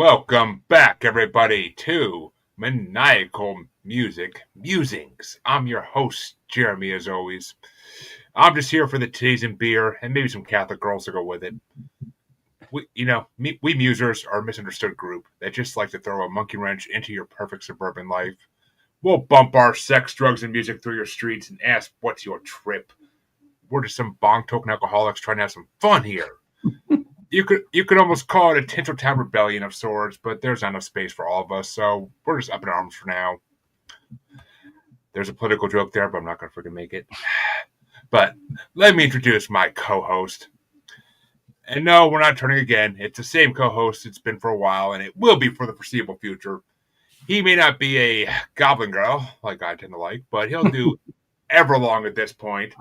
Welcome back, everybody, to Maniacal Musings. I'm your host, Jeremy, as always. I'm just here for the titties and beer, and maybe some Catholic girls to go with it. We musers are a misunderstood group that just like to throw a monkey wrench into your perfect suburban life. We'll bump our sex, drugs, and music through your streets and ask, what's your trip? We're just some bong-token alcoholics trying to have some fun here. You could almost call it a Tinseltown rebellion of sorts, but there's not enough space for all of us, so we're just up in arms for now. There's a political joke there, but I'm not going to freaking make it. But let me introduce my co-host. And no, we're not turning again. It's the same co-host it's been for a while, and it will be for the foreseeable future. He may not be a goblin girl, like I tend to like, but he'll do Everlong at this point.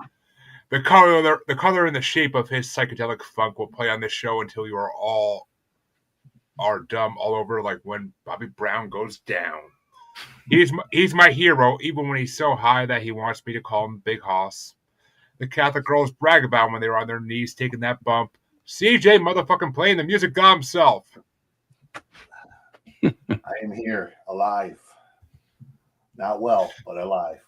The color and the shape of his psychedelic funk will play on this show until you are dumb all over, like when Bobby Brown goes down. He's my hero, even when he's so high that he wants me to call him Big Hoss. The Catholic girls brag about when they were on their knees taking that bump. CJ motherfucking playing the music god himself. I am here, alive. Not well, but alive.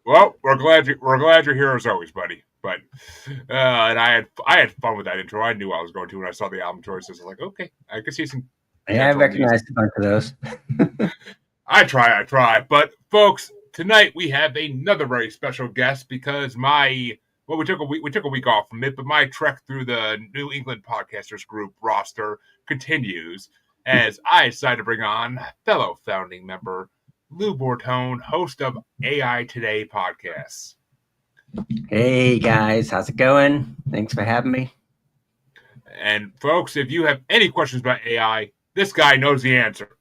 Well, we're glad you're here as always, buddy. But and I had fun with that intro. I knew I was going to when I saw the album choices. I was like, okay, I could see some. Yeah, I recognized a bunch of those. I try. But folks, tonight we have another very special guest because we took a week off from it, but my trek through the New England Podcasters Group roster continues as I decided to bring on fellow founding member Lou Bortone, host of AI Today podcasts. Hey guys, how's it going? Thanks for having me. And folks, if you have any questions about AI, this guy knows the answer.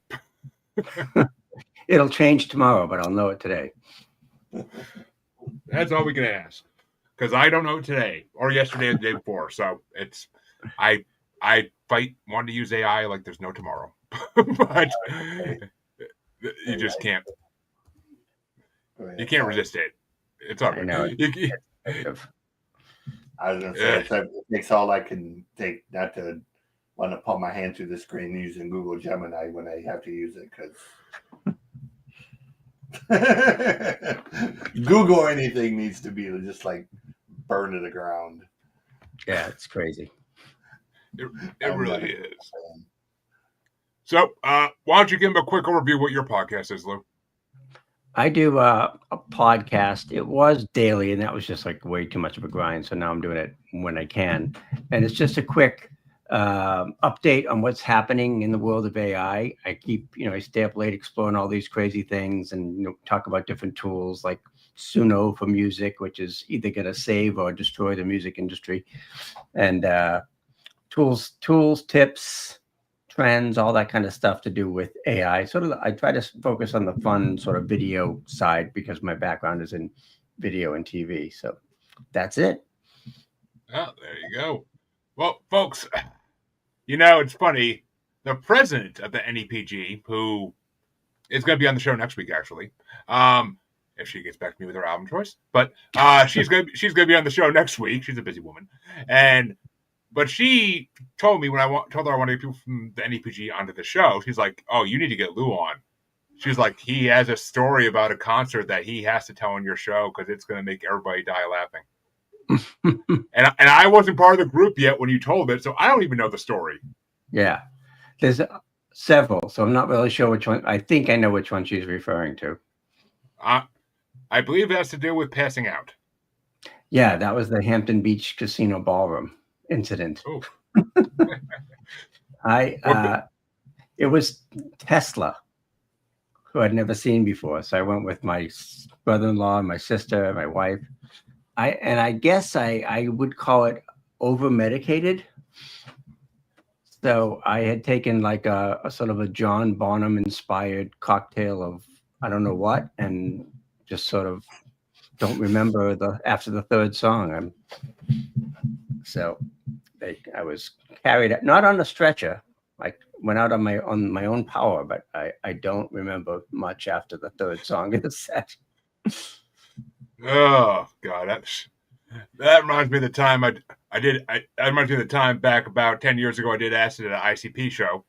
It'll change tomorrow, but I'll know it today. That's all we can ask. Because I don't know it today or yesterday or the day before. So it's I want to use AI like there's no tomorrow. But you just can't. You can't resist it. It's all right. I know. I was going to say, it takes all I can take not to want to put my hand through the screen using Google Gemini when I have to use it because Google or anything needs to be just like burned to the ground. Yeah, it's crazy. It really is. So, why don't you give them a quick overview of what your podcast is, Lou? I do a podcast. It was daily, and that was just like way too much of a grind. So now I'm doing it when I can. And it's just a quick update on what's happening in the world of AI. I stay up late exploring all these crazy things and talk about different tools like Suno for music, which is either going to save or destroy the music industry. And tools, tips, trends, all that kind of stuff to do with AI. I try to focus on the fun sort of video side because my background is in video and TV. So that's it. Oh, there you go. Well, folks, it's funny. The president of the NEPG, who is going to be on the show next week, actually, if she gets back to me with her album choice, but she's going to be on the show next week. She's a busy woman, But she told me when told her I wanted people from the NEPG onto the show, she's like, oh, you need to get Lou on. She's like, he has a story about a concert that he has to tell on your show because it's going to make everybody die laughing. and I wasn't part of the group yet when you told it, so I don't even know the story. Yeah. There's several, so I'm not really sure which one. I think I know which one she's referring to. I believe it has to do with passing out. Yeah, that was the Hampton Beach Casino Ballroom incident. It was Tesla, who I'd never seen before. So I went with my brother-in-law, my sister, my wife. I guess I would call it over-medicated. So I had taken like a sort of a John Bonham inspired cocktail of I don't know what, and just sort of don't remember after the third song. I was carried out, not on a stretcher. I went out on my own power, but I don't remember much after the third song in the set. Oh God, that reminds me of the time I remember the time back about 10 years ago. I did acid at an ICP show.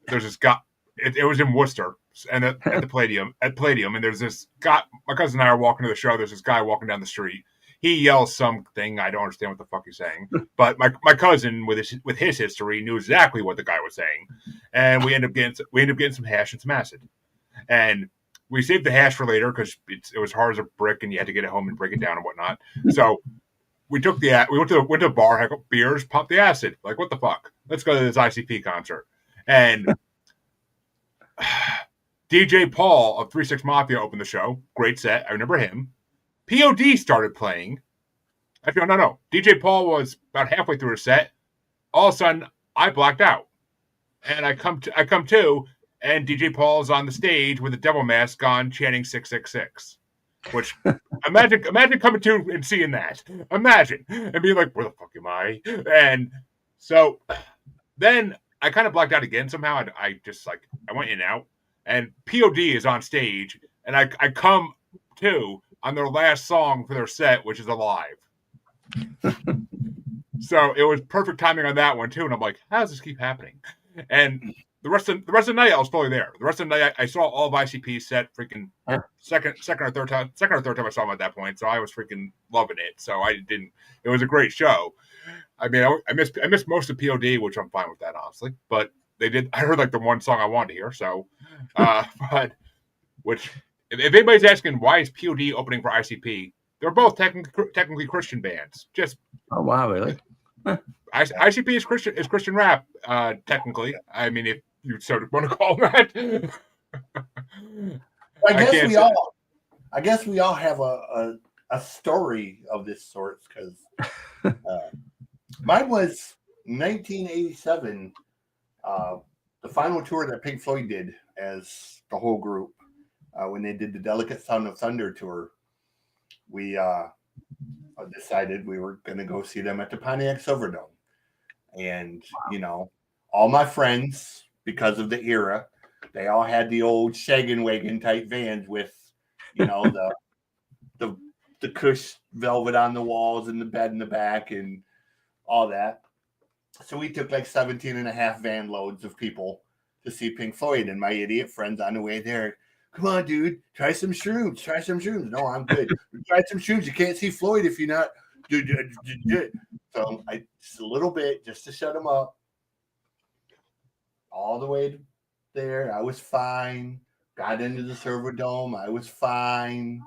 There's this guy. It was in Worcester and at the Palladium and there's this guy. My cousin and I are walking to the show. There's this guy walking down the street. He yells something. I don't understand what the fuck he's saying. But my cousin, with his history, knew exactly what the guy was saying. And we end up getting some hash and some acid. And we saved the hash for later because it was hard as a brick, and you had to get it home and break it down and whatnot. So we went to the bar, had beers, popped the acid. Like, what the fuck? Let's go to this ICP concert. And DJ Paul of 3-6 Mafia opened the show. Great set. I remember him. POD started playing. Actually, no. DJ Paul was about halfway through his set. All of a sudden, I blacked out. And I come to, and DJ Paul is on the stage with a devil mask on, chanting 666. Which, imagine coming to and seeing that. Imagine. And being like, where the fuck am I? And so, then I kind of blacked out again somehow. I just, like, I went in and out. And POD is on stage, and I come to on their last song for their set, which is Alive. So it was perfect timing on that one too, and I'm like, how does this keep happening? And the rest of the night, I was fully there. The rest of the night, I saw all of ICP's set, freaking second or third time I saw them at that point. So I was freaking loving it. So it was a great show. I mean, I missed most of POD, which I'm fine with that, honestly. But I heard like the one song I wanted to hear. So, but which. If anybody's asking why is POD opening for ICP, they're both technically Christian bands. Just oh wow, really? ICP is Christian rap, technically. I mean, if you sort of want to call that. I guess we all have a story of this sort because mine was 1987, the final tour that Pink Floyd did as the whole group. When they did the Delicate Sound of Thunder tour, we decided we were going to go see them at the Pontiac Silverdome. And, all my friends, because of the era, they all had the old shaggin' wagon type vans with, the cush velvet on the walls and the bed in the back and all that. So we took like 17 and a half van loads of people to see Pink Floyd, and my idiot friends on the way there. Come on, dude. Try some shrooms. No, I'm good. Try some shrooms. You can't see Floyd if you're not. So I just a little bit just to shut him up. All the way there, I was fine. Got into the Silverdome. I was fine.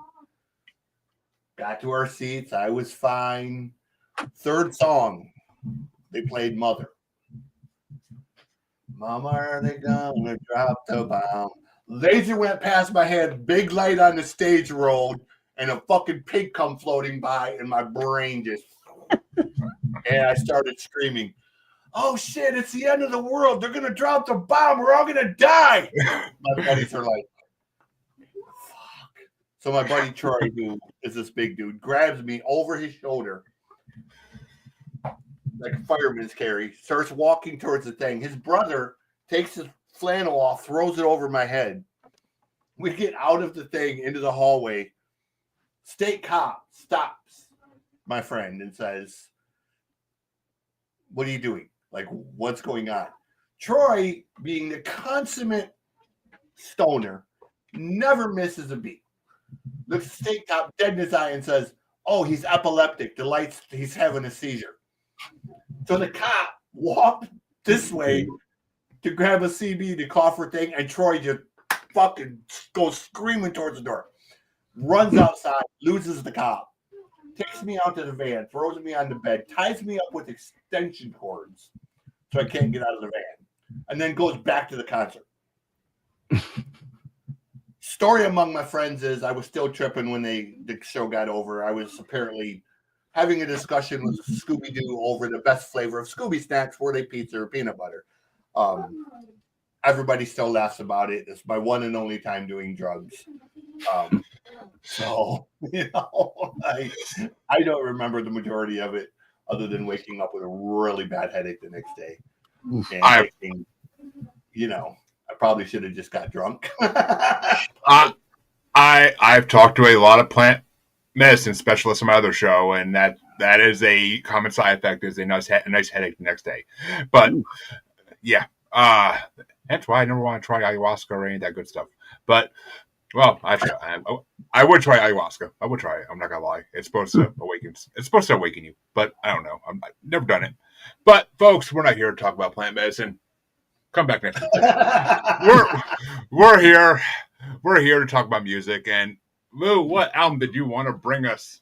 Got to our seats. I was fine. Third song, they played Mother. Mama, are they gonna drop the bomb? Laser went past my head, big light on the stage rolled, and a fucking pig come floating by, and my brain just... And I started screaming, oh shit, it's the end of the world. They're going to drop the bomb. We're all going to die. My buddies are like, fuck. So my buddy Troy, who is this big dude, grabs me over his shoulder, like a fireman's carry, starts walking towards the thing. His brother takes his flannel off, throws it over my head. We get out of the thing into the hallway. State cop stops my friend and says, what are you doing? Like, what's going on? Troy, being the consummate stoner, never misses a beat. Looks at state cop dead in his eye and says, oh, he's epileptic. The lights, he's having a seizure. So the cop walked this way to grab a CB, the coffer thing, and Troy just fucking goes screaming towards the door. Runs outside, loses the cop, takes me out to the van, throws me on the bed, ties me up with extension cords so I can't get out of the van, and then goes back to the concert. Story among my friends is I was still tripping when the show got over. I was apparently having a discussion with Scooby-Doo over the best flavor of Scooby snacks, were they pizza or peanut butter? Everybody still laughs about it. It's my one and only time doing drugs. So, I don't remember the majority of it other than waking up with a really bad headache the next day. And thinking, I probably should have just got drunk. I've talked to a lot of plant medicine specialists on my other show, and that That is a common side effect. Is a nice headache the next day. But yeah, that's why I never want to try ayahuasca or any of that good stuff. But well, actually, I would try ayahuasca. I would try it. I'm not gonna lie. It's supposed to awaken. It's supposed to awaken you, but I don't know. I've never done it. But folks, we're not here to talk about plant medicine. Come back next week. we're here. We're here to talk about music. And Lou, what album did you want to bring us?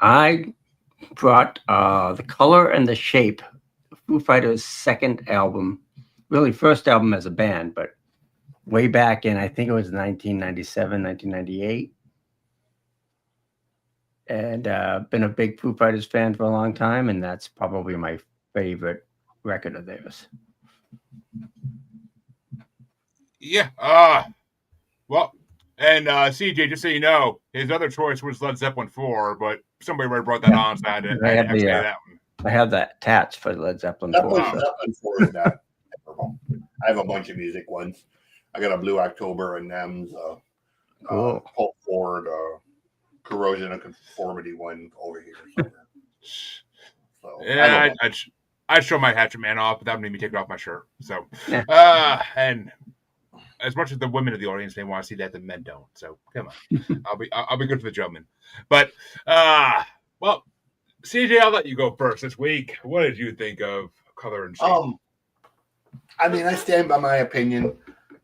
I brought The Color and the Shape, Foo Fighters' second album, really first album as a band, but way back in, I think it was 1997, 1998. And been a big Foo Fighters fan for a long time, and that's probably my favorite record of theirs. Yeah. Well, and CJ, just so you know, his other choice was Led Zeppelin 4, but somebody already brought that on, so I had to say that one. I have that tats for Led Zeppelin 4. Zeppelin 4 is not terrible. I have a bunch of music ones. I got a Blue October and Nems, Cool. Pulp Ford, Corrosion of Conformity one over here somewhere. So, yeah, I'd show my Hatchet Man off, but that would make me take it off my shirt. So, and as much as the women of the audience may want to see that, the men don't. So come on, I'll be good for the gentlemen. But well, CJ, I'll let you go first this week. What did you think of Color and Shape? I mean, I stand by my opinion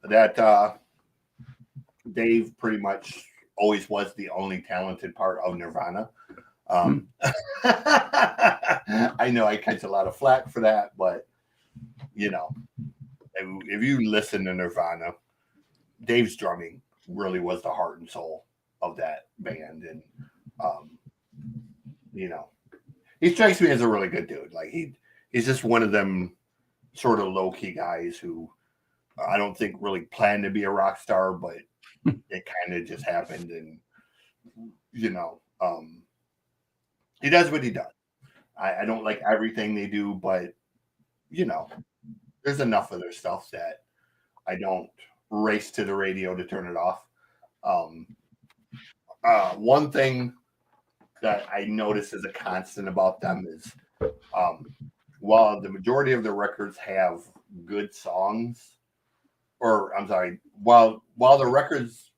that Dave pretty much always was the only talented part of Nirvana. I know I catch a lot of flack for that, but you know, if you listen to Nirvana, Dave's drumming really was the heart and soul of that band, and you know, he strikes me as a really good dude. Like he's just one of them sort of low key guys who I don't think really planned to be a rock star, but it kind of just happened, and you know, he does what he does. I don't like everything they do, but you know, there's enough of their stuff that I don't race to the radio to turn it off. One thing that I notice as a constant about them is while the majority of the records have good songs, or I'm sorry, while the records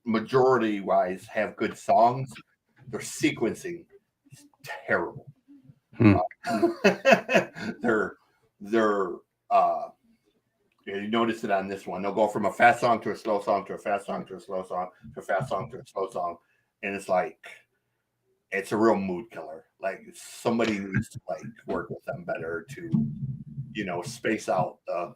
majority wise have good songs, their sequencing is terrible. You notice it on this one. They'll go from a fast song to a slow song to a fast song to a slow song to a fast song to a slow song, and it's like it's a real mood killer. Like somebody needs to like work with them better to, you know, space out the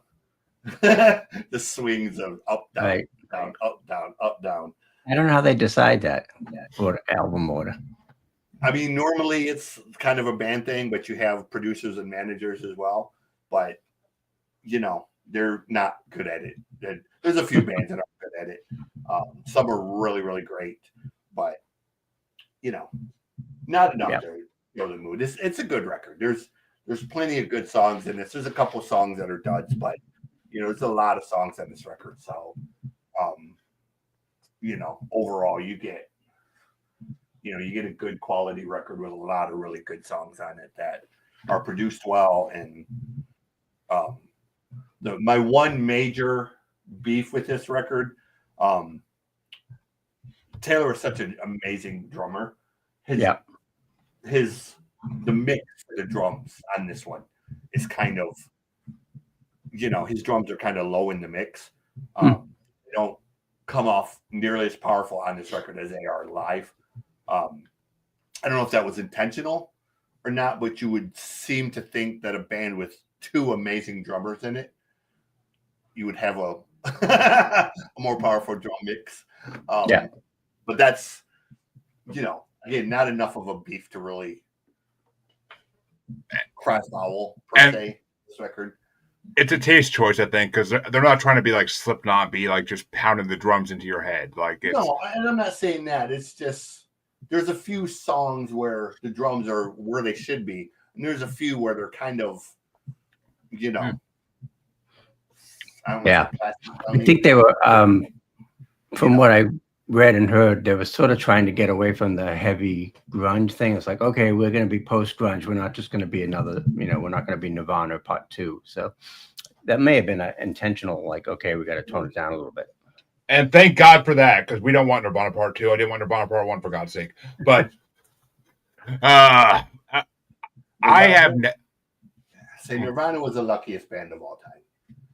the swings of up down, right. Down up down up down. I don't know how they decide that for album order. I mean, normally it's kind of a band thing, but you have producers and managers as well. But you know, they're not good at it. There's a few bands that are good at it. Some are really, really great, but you know, not enough to go to the mood. It's a good record. There's plenty of good songs in this. There's a couple songs that are duds, but you know, there's a lot of songs on this record. So, you know, overall, you get a good quality record with a lot of really good songs on it that are produced well. And my one major beef with this record, Taylor is such an amazing drummer. The mix of the drums on this one is kind of, you know, his drums are kind of low in the mix. They don't come off nearly as powerful on this record as they are live. I don't know if that was intentional or not, but you would seem to think that a band with two amazing drummers in it, you would have a more powerful drum mix. But that's, you know, again, not enough of a beef to really cross foul per se. This record. It's a taste choice, I think, because they're not trying to be like Slipknot, be like just pounding the drums into your head. Like no, and I'm not saying that. It's just there's a few songs where the drums are where they should be, and there's a few where they're kind of, you know. I don't know I think they were, from what I read and heard, they were sort of trying to get away from the heavy grunge thing. It's like, okay, we're going to be post grunge. We're not just going to be another, we're not going to be Nirvana Part 2. So that may have been an intentional, like, okay, we got to tone it down a little bit. And thank God for that, because we don't want Nirvana Part 2. I didn't want Nirvana Part 1, for God's sake. But I have... Say Nirvana was the luckiest band of all time.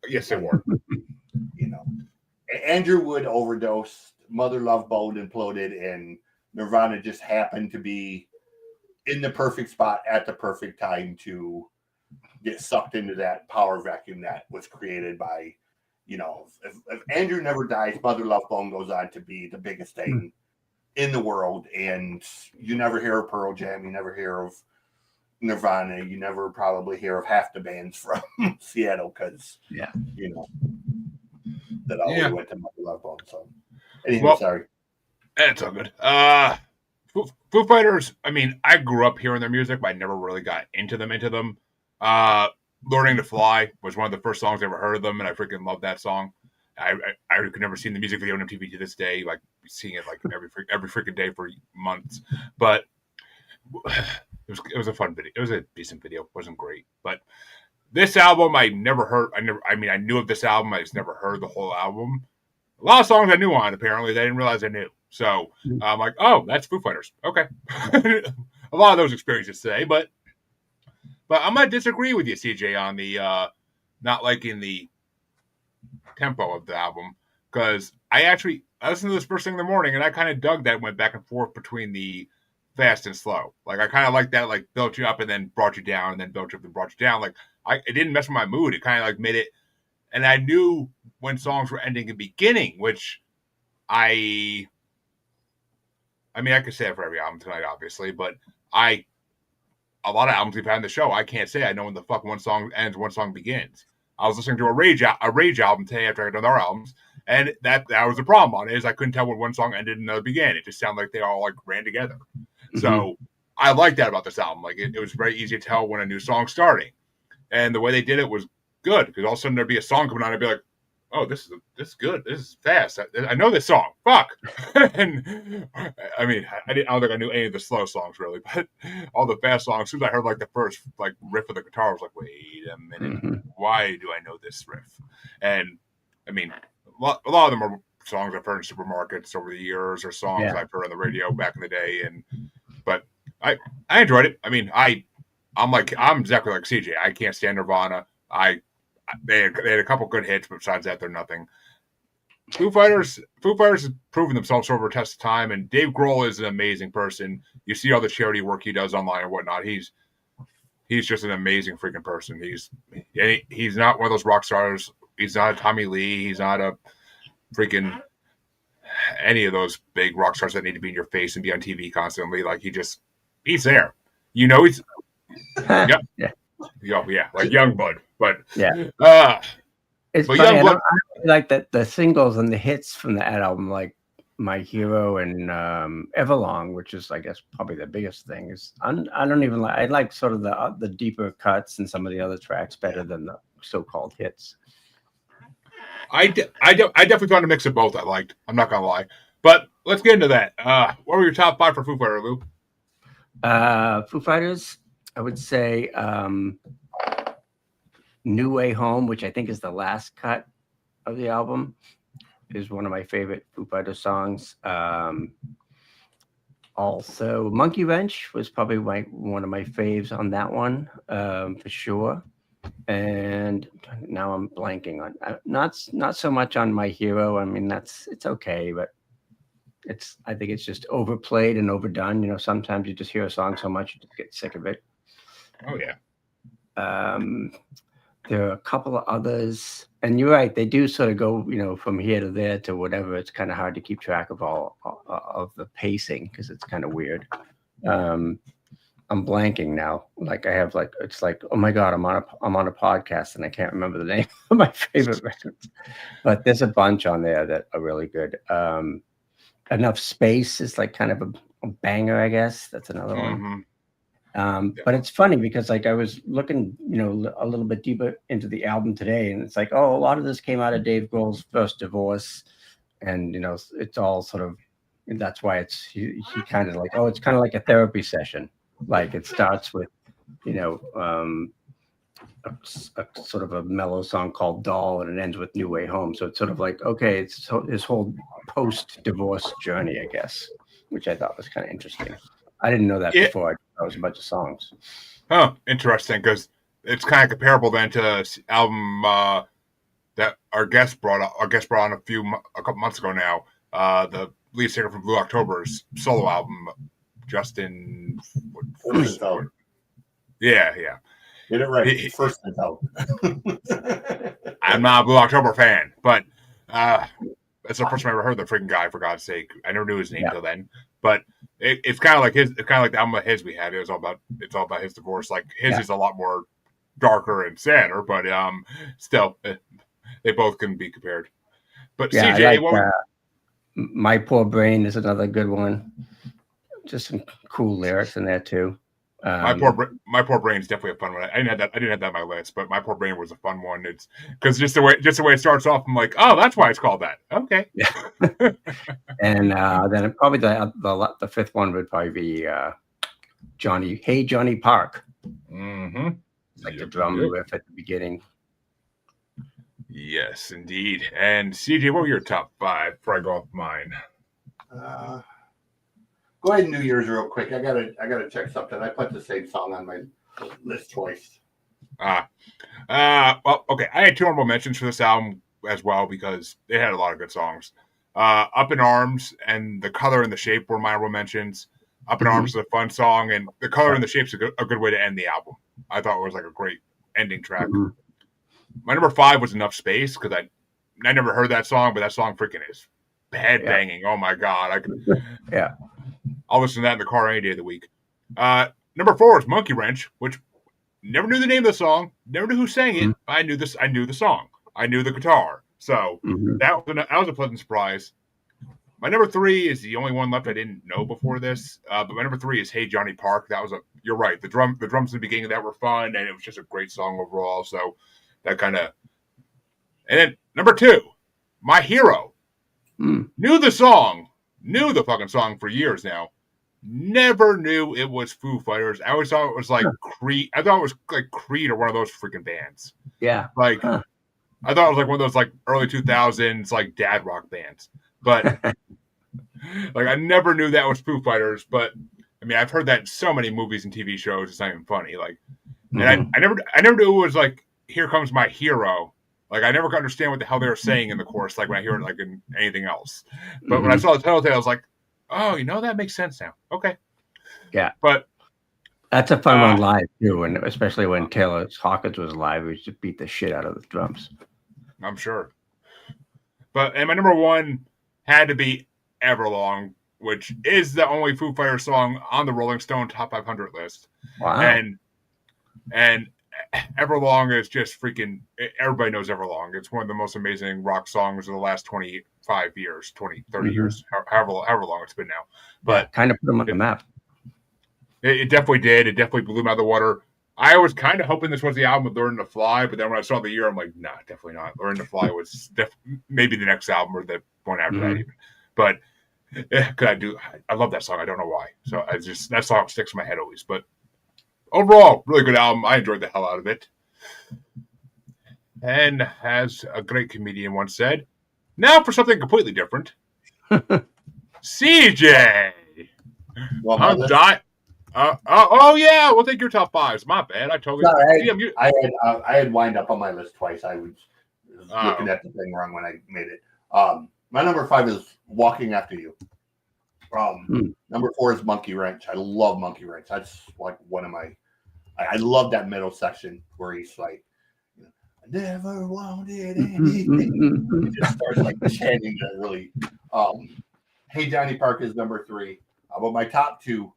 Yes, they were. Andrew Wood overdosed, Mother Love Bone imploded, and Nirvana just happened to be in the perfect spot at the perfect time to get sucked into that power vacuum that was created by, if Andrew never dies, Mother Love Bone goes on to be the biggest thing in the world. And you never hear of Pearl Jam, you never hear of Nirvana, you never probably hear of half the bands from Seattle because, that always went to Mother Love Bone. So, anyway, sorry. It's all good. Foo Fighters, I mean, I grew up hearing their music, but I never really got into them. Learning to Fly was one of the first songs I ever heard of them, and I freaking love that song. I could never see the music video on MTV to this day, like seeing it like every freaking day for months. But it was a fun video. It was a decent video. It wasn't great, but this album I never heard. I knew of this album. I just never heard the whole album. A lot of songs I knew on, apparently. They didn't realize I knew. So I'm like, oh, that's Foo Fighters. Okay. A lot of those experiences today, but I'm going to disagree with you, CJ, on the not liking the tempo of the album, because I listened to this first thing in the morning, and I kind of dug that, went back and forth between the fast and slow. Like, I kind of like that, like, built you up and then brought you down, and then built you up and brought you down. Like, it didn't mess with my mood. It kind of, like, made it, and I knew when songs were ending and beginning, which I could say it for every album tonight, obviously, but a lot of albums we've had on the show, I can't say I know when the fuck one song ends, one song begins. I was listening to a Rage album today after I had done their albums, and that was the problem on it, is I couldn't tell when one song ended and another began. It just sounded like they all like ran together. Mm-hmm. So I like that about this album. Like it was very easy to tell when a new song's starting, and the way they did it was good, because all of a sudden there'd be a song coming on, and I'd be like, oh, this is good. This is fast. I know this song. Fuck. And I mean, I don't think I knew any of the slow songs really, but all the fast songs, as soon as I heard like the first like riff of the guitar, I was like, wait a minute, why do I know this riff? And I mean, a lot of them are songs I've heard in supermarkets over the years, or songs I've heard on the radio back in the day. But I enjoyed it. I mean, I'm exactly like CJ. I can't stand Nirvana. They had a couple good hits, but besides that, they're nothing. Foo Fighters have proven themselves over a test of time, and Dave Grohl is an amazing person. You see all the charity work he does online and whatnot. He's just an amazing freaking person. He's not one of those rock stars. He's not a Tommy Lee. He's not a freaking any of those big rock stars that need to be in your face and be on TV constantly. Like he's there. He's like Youngblood. But it's funny. I like that the singles and the hits from the album, like My Hero and Everlong, which is, I guess, probably the biggest thing. Is I don't even like. I like sort of the deeper cuts and some of the other tracks better than the so-called hits. I definitely found a mix of both I liked. I'm not gonna lie, but let's get into that. What were your top 5 for Foo Fighters, Lou? Foo Fighters, I would say. New Way Home, which I think is the last cut of the album, is one of my favorite Foo Fighters songs. Also, Monkey Wrench was probably one of my faves on that one, for sure. And now I'm blanking on not so much on My Hero. I mean, it's okay, but I think it's just overplayed and overdone. Sometimes you just hear a song so much you just get sick of it. Oh yeah. There are a couple of others, and you're right. They do sort of go, from here to there to whatever. It's kind of hard to keep track of all of the pacing because it's kind of weird. I'm blanking now. Like I have it's like, oh my God, I'm on a podcast and I can't remember the name of my favorite records. But there's a bunch on there that are really good. Enough Space is like kind of a banger, I guess. That's another one. But it's funny because I was looking, a little bit deeper into the album today, and it's like, a lot of this came out of Dave Grohl's first divorce, and it's all sort of And that's why he kind of like, oh, it's kind of like a therapy session. Like it starts with, you know, a sort of a mellow song called Doll, and it ends with New Way Home. So it's sort of like, okay, it's his whole post-divorce journey, I guess, which I thought was kind of interesting. I didn't know that before. I thought it was a bunch of songs. Oh, interesting, because it's kind of comparable then to the album that our guest brought on a couple months ago now. The lead singer from Blue October's solo album, Justin. Yeah. Get it right. First and out. I'm not a Blue October fan, but that's the first time I ever heard the freaking guy. For God's sake, I never knew his name till then. But it's kind of like his. It's kind of like the album of his we had. It's all about his divorce. Like his is a lot more darker and sadder, but still, they both can be compared. But CJ, My Poor Brain is another good one. Just some cool lyrics in there too. My poor brain is definitely a fun one. I didn't have that on my list, but My Poor Brain was a fun one. It's because just the way it starts off, I'm like, oh, that's why it's called that. Okay. Yeah. And then probably the fifth one would probably be Johnny Park. Mm-hmm. Like the drum riff at the beginning. Yes, indeed. And CJ, what were your top 5 before I go off mine? Go ahead and New Year's real quick. I gotta check something. I put the same song on my list twice. Well, okay. I had 2 honorable mentions for this album as well because it had a lot of good songs. Up in Arms and The Color and the Shape were my honorable mentions. Up in Arms is a fun song, and The Color and the Shape's a good way to end the album. I thought it was like a great ending track. Mm-hmm. My number 5 was Enough Space because I never heard that song, but that song freaking is head banging. Oh my God. I'll listen to that in the car any day of the week. Number 4 is Monkey Wrench, which never knew the name of the song, never knew who sang it. But I knew the song. I knew the guitar. So that was a pleasant surprise. My number 3 is the only one left I didn't know before this. But my number 3 is Hey Johnny Park. You're right. The drums at the beginning of that were fun, and it was just a great song overall. So that kind of. And then number 2, My Hero. Knew the fucking song for years now. Never knew it was Foo Fighters. I always thought it was like Creed. I thought it was like Creed or one of those freaking bands. Yeah. Like, I thought it was like one of those like early 2000s like dad rock bands. But like, I never knew that was Foo Fighters. But I mean, I've heard that in so many movies and TV shows. It's not even funny. Like, and I never knew it was like Here Comes My Hero. Like, I never could understand what the hell they were saying in the chorus. Like when I hear it like in anything else. But when I saw the title, I was like, oh, that makes sense now. Okay. Yeah. But that's a fun one live too, and especially when Taylor Hawkins was live, he just beat the shit out of the drums. I'm sure. And my number 1 had to be Everlong, which is the only Foo Fighters song on the Rolling Stone Top 500 list. Wow. And Everlong is just freaking. Everybody knows Everlong. It's one of the most amazing rock songs of the last 25 years, 20, 30 years, however long it's been now. But kind of put them on the map. It definitely did. It definitely blew them out of the water. I was kind of hoping this was the album of Learn to Fly, but then when I saw the year, I'm like, nah, definitely not. Learn to Fly was maybe the next album or the one after that even. But I love that song. I don't know why. So that song sticks in my head always. But overall, really good album. I enjoyed the hell out of it. And as a great comedian once said, now for something completely different. CJ! Well, I'm dying. Oh yeah, we'll take your top 5s. My bad. I totally. I had wind up on my list twice. I was looking at the thing wrong when I made it. My number 5 is Walking After You. Number 4 is Monkey Wrench. I love Monkey Wrench. That's like one of my. I love that middle section where he's like, I never wanted anything. He just starts like chanting that really. Hey Johnny Park is number 3. But my top 2,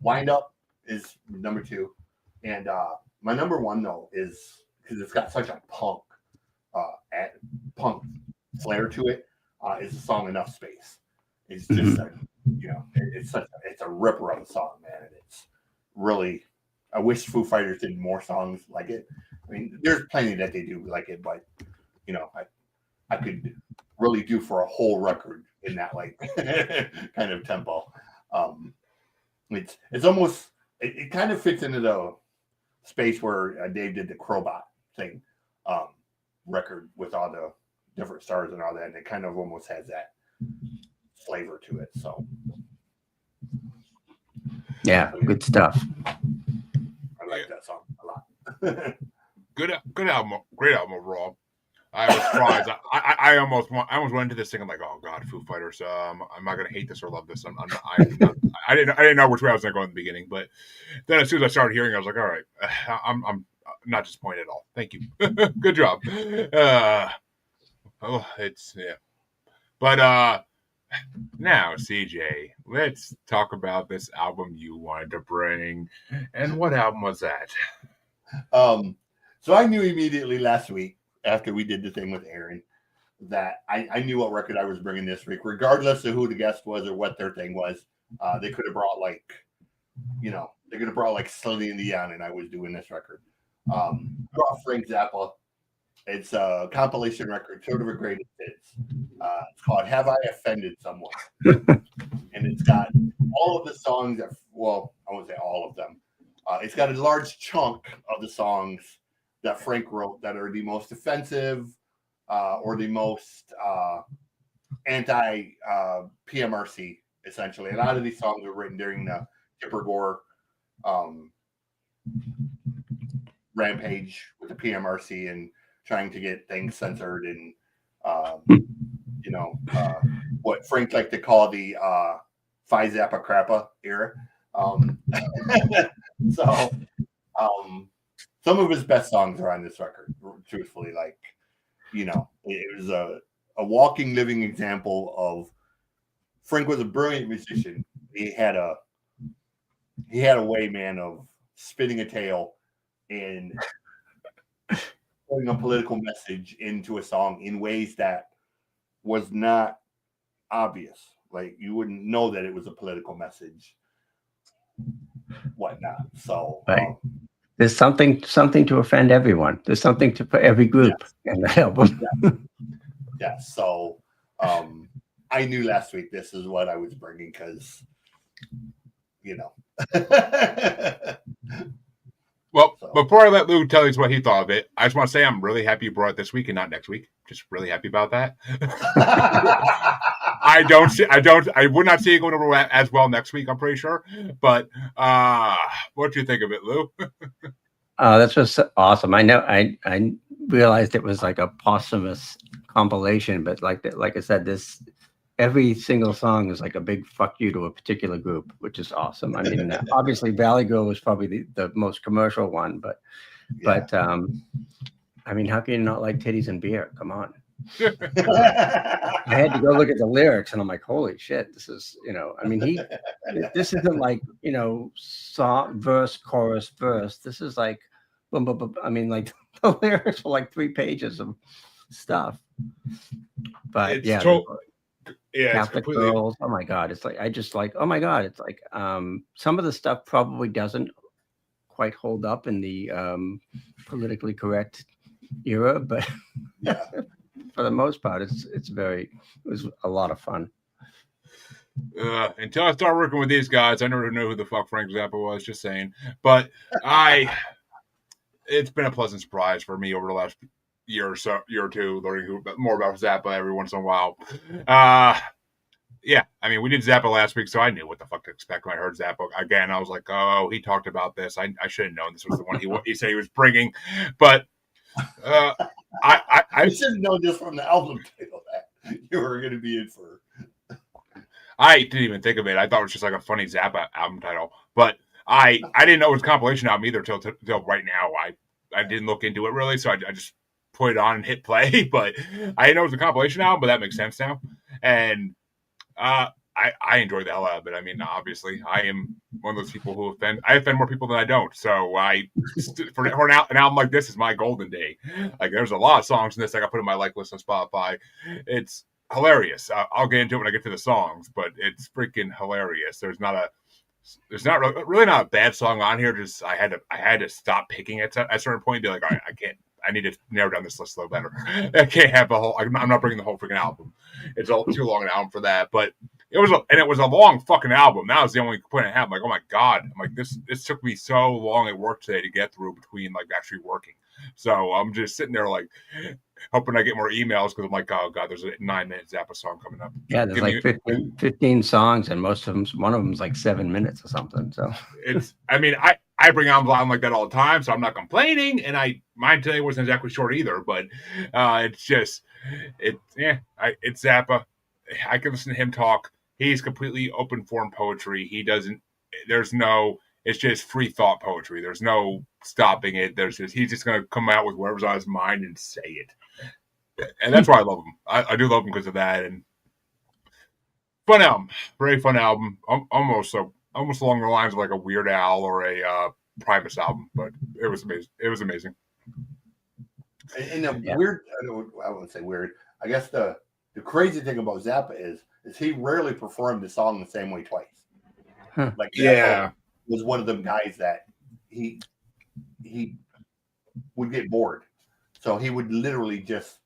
Wind Up is number 2, and my number 1 though is because it's got such a punk flair to it. Is the song Enough Space? It's just it's a ripper of a song, man, and it's really. I wish Foo Fighters did more songs like it. I mean, there's plenty that they do like it, but I could really do for a whole record in that like kind of tempo. It's almost it kind of fits into the space where Dave did the Crowbot thing record with all the different stars and all that, and it kind of almost has that flavor to it. So yeah, good stuff. I like that song a lot. Good album, great album overall. I was surprised. I almost went into this thing. I'm like, oh god, Foo Fighters. I'm not gonna hate this or love this. I didn't know which way I was gonna go in the beginning, but then as soon as I started hearing, I was like, all right, I'm not disappointed at all. Thank you, good job. It's yeah, but now CJ, let's talk about this album you wanted to bring, and what album was that? So I knew immediately last week after we did the thing with Aaron that I knew what record I was bringing this week, regardless of who the guest was or what their thing was. They could have brought they could have brought like Celine Dion, and I was doing this record. Brought Frank Zappa. It's a compilation record, sort of a greatest hits. It's called "Have I Offended Someone?" and it's got all of the songs that, well, I won't say all of them. It's got a large chunk of the songs that Frank wrote that are the most offensive or the most anti PMRC, essentially. A lot of these songs were written during the Tipper Gore rampage with the PMRC and trying to get things censored and, what Frank liked to call the Phi Zappa Crappa era. Some of his best songs are on this record, truthfully. It was a walking, living example of Frank was a brilliant musician. He had a way, man, of spinning a tale and putting a political message into a song in ways that was not obvious. Like, you wouldn't know that it was a political message, whatnot. So right. There's something to offend everyone. There's something for every group in the album. Yeah. So I knew last week this is what I was bringing because, Well, before I let Lou tell us what he thought of it, I just want to say I'm really happy you brought it this week and not next week. Just really happy about that. I would not see it going over as well next week, I'm pretty sure. But what do you think of it, Lou? That's just awesome. I know I realized it was like a posthumous compilation, but like I said, every single song is like a big fuck you to a particular group, which is awesome. I mean, obviously Valley Girl was probably the most commercial one, but I mean, how can you not like titties and beer? Come on. I had to go look at the lyrics and I'm like, holy shit, this is, I mean, this isn't like, song, verse, chorus, verse. This is like, boom, boom, boom. I mean, like the lyrics were like 3 pages of stuff. But Catholic girls. Oh my God. It's like, oh my God. It's like, some of the stuff probably doesn't quite hold up in the politically correct era, but for the most part, it was a lot of fun. Until I started working with these guys, I never knew who the fuck Frank Zappa was, just saying. But it's been a pleasant surprise for me over the last year or two, learning more about Zappa every once in a while. Yeah, I mean, we did Zappa last week, so I knew what the fuck to expect when I heard Zappa again. I was like, oh, he talked about this. I should have known this was the one he said he was bringing. But I should have known this from the album title that you were going to be in for. I didn't even think of it. I thought it was just like a funny Zappa album title. But I didn't know it was a compilation album either till right now. I didn't look into it really, so I just put it on and hit play. But I didn't know it was a compilation album, but that makes sense now. And I enjoy the hell out of it. I mean, obviously, I am one of those people who offend. I offend more people than I don't. So for an album like this is my golden day. Like, there's a lot of songs in this I got put in my like list on Spotify. It's hilarious. I'll get into it when I get to the songs, but it's freaking hilarious. There's not really not a bad song on here. Just I had to stop picking it at a certain point and be like, all right, I can't. I need to narrow down this list a little better. I can't have the whole. I'm not bringing the whole freaking album. It's too long an album for that. But it was a long fucking album. That was the only point I had. I'm like, oh my god, I'm like this took me so long at work today to get through between like actually working. So I'm just sitting there like hoping I get more emails because I'm like, oh god, there's a 9-minute Zappa song coming up. Yeah, there's like 15 songs, and one of them's like 7 minutes or something. So I bring albums on like that all the time, so I'm not complaining. And mine today wasn't exactly short either, but it's Zappa. I can listen to him talk. He's completely open form poetry. It's just free thought poetry. There's no stopping it. He's just going to come out with whatever's on his mind and say it. And that's why I love him. I do love him because of that. And fun album, very fun album. Almost along the lines of like a Weird Al or a Primus album, but it was amazing. It was amazing. And weird, I wouldn't say weird. I guess the crazy thing about Zappa is he rarely performed the song the same way twice. Huh. Like Zappa was one of them guys that he would get bored, so he would literally just,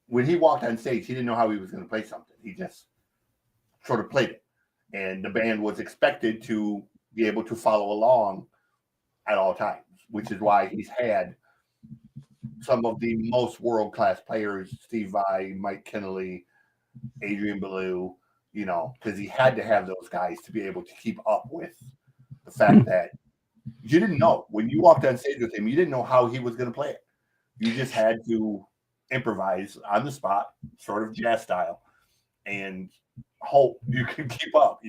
when he walked on stage, he didn't know how he was going to play something. He just sort of played it, and the band was expected to be able to follow along at all times, which is why he's had some of the most world-class players: Steve Vai, Mike Kennelly, Adrian Belew, because he had to have those guys to be able to keep up with the fact that you didn't know when you walked on stage with him, you didn't know how he was going to play it. You just had to improvise on the spot, sort of jazz style, and hope you can keep up.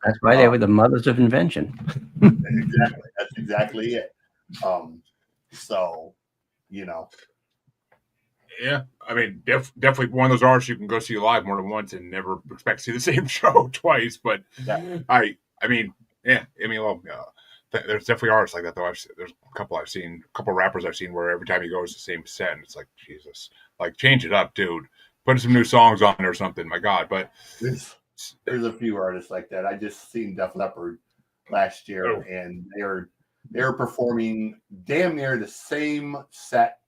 That's why they were the mothers of invention. Exactly. That's exactly it. So, Yeah, I mean, definitely one of those artists you can go see live more than once and never expect to see the same show twice. But there's definitely artists like that though. There's a couple rappers I've seen where every time you go it's the same set, and it's like, Jesus, like change it up, dude. Put some new songs on or something. My God, but there's a few artists like that. I just seen Def Leppard last year, and they're performing damn near the same set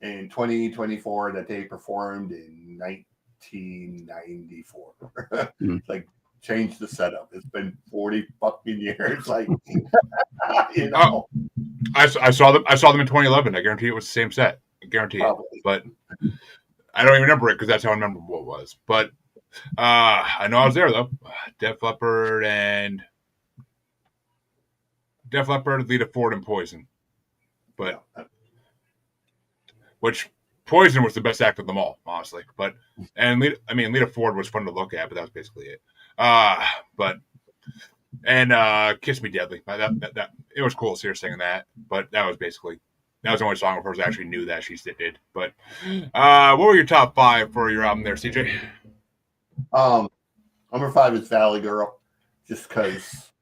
in 2024 that they performed in 1994. Like, change the setup. It's been 40 fucking years. Like, I saw them in 2011. I guarantee it was the same set. I guarantee it. But I don't even remember it because that's how unmemorable it was. But I know I was there though. Def Leppard, Lita Ford, and Poison. But which Poison was the best act of them all, honestly. But Lita Ford was fun to look at, but that was basically it. Kiss Me Deadly. That it was cool to see her singing that, but that was the only song of hers I actually knew that she did. But what were your top 5 for your album there, CJ? Number 5 is Valley Girl, just because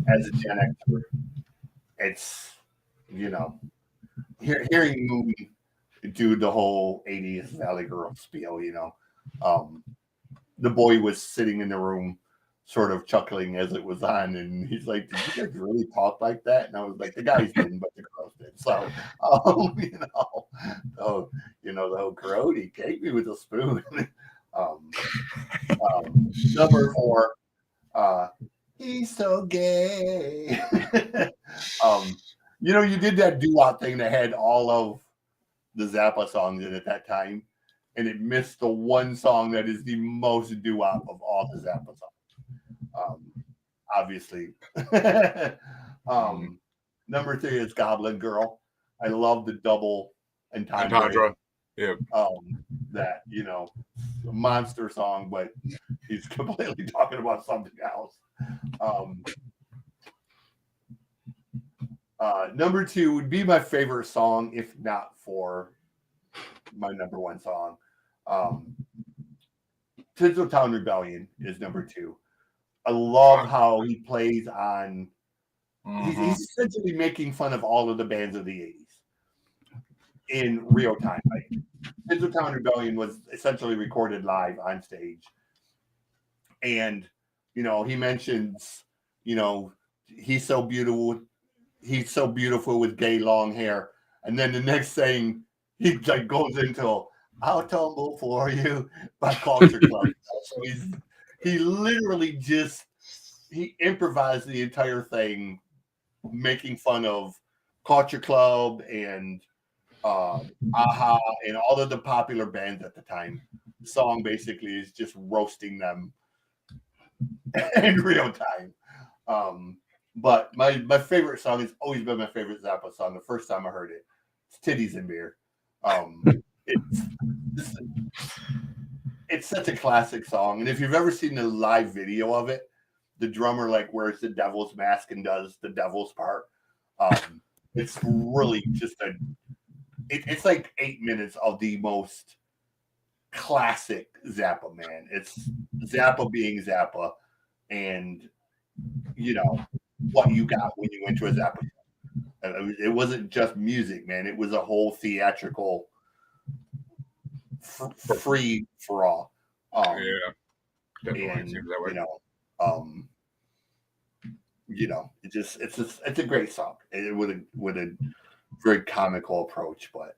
as a Gen Xer, it's hearing Moon do the whole 80s Valley Girl spiel. The boy was sitting in the room sort of chuckling as it was on, and he's like, did you guys really talk like that? And I was like, the guys didn't, but the girls did. So the whole Grody, take me with a spoon. Number 4, he's so gay. You did that doo-wop thing that had all of the Zappa songs in it at that time, and it missed the one song that is the most doo-wop of all the Zappa songs. Obviously. Number 3 is Goblin Girl. I love the double entendre. Yeah. That, a monster song, but he's completely talking about something else. Number 2 would be my favorite song, if not for my number 1 song. Tinseltown Rebellion is number 2. I love how he plays on. He's essentially making fun of all of the bands of the 80s in real time. Like, Tinseltown Rebellion was essentially recorded live on stage, and he mentions, he's so beautiful with gay long hair, and then the next thing he like goes into, I'll tumble for you by Culture Club. So he literally just he improvised the entire thing, making fun of Culture Club and Aha and all of the popular bands at the time. The song basically is just roasting them in real time. But my favorite song has always been my favorite Zappa song. The first time I heard it, it's "Titties and Beer." It's it's such a classic song, and if you've ever seen the live video of it, the drummer like wears the devil's mask and does the devil's part. It's really just it's like 8 minutes of the most classic Zappa, man. It's Zappa being Zappa, and you know what you got when you went to a Zappa. It wasn't just music, man. It was a whole theatrical free for all. Yeah, definitely And seems that way. it's a great song. It with a very comical approach, but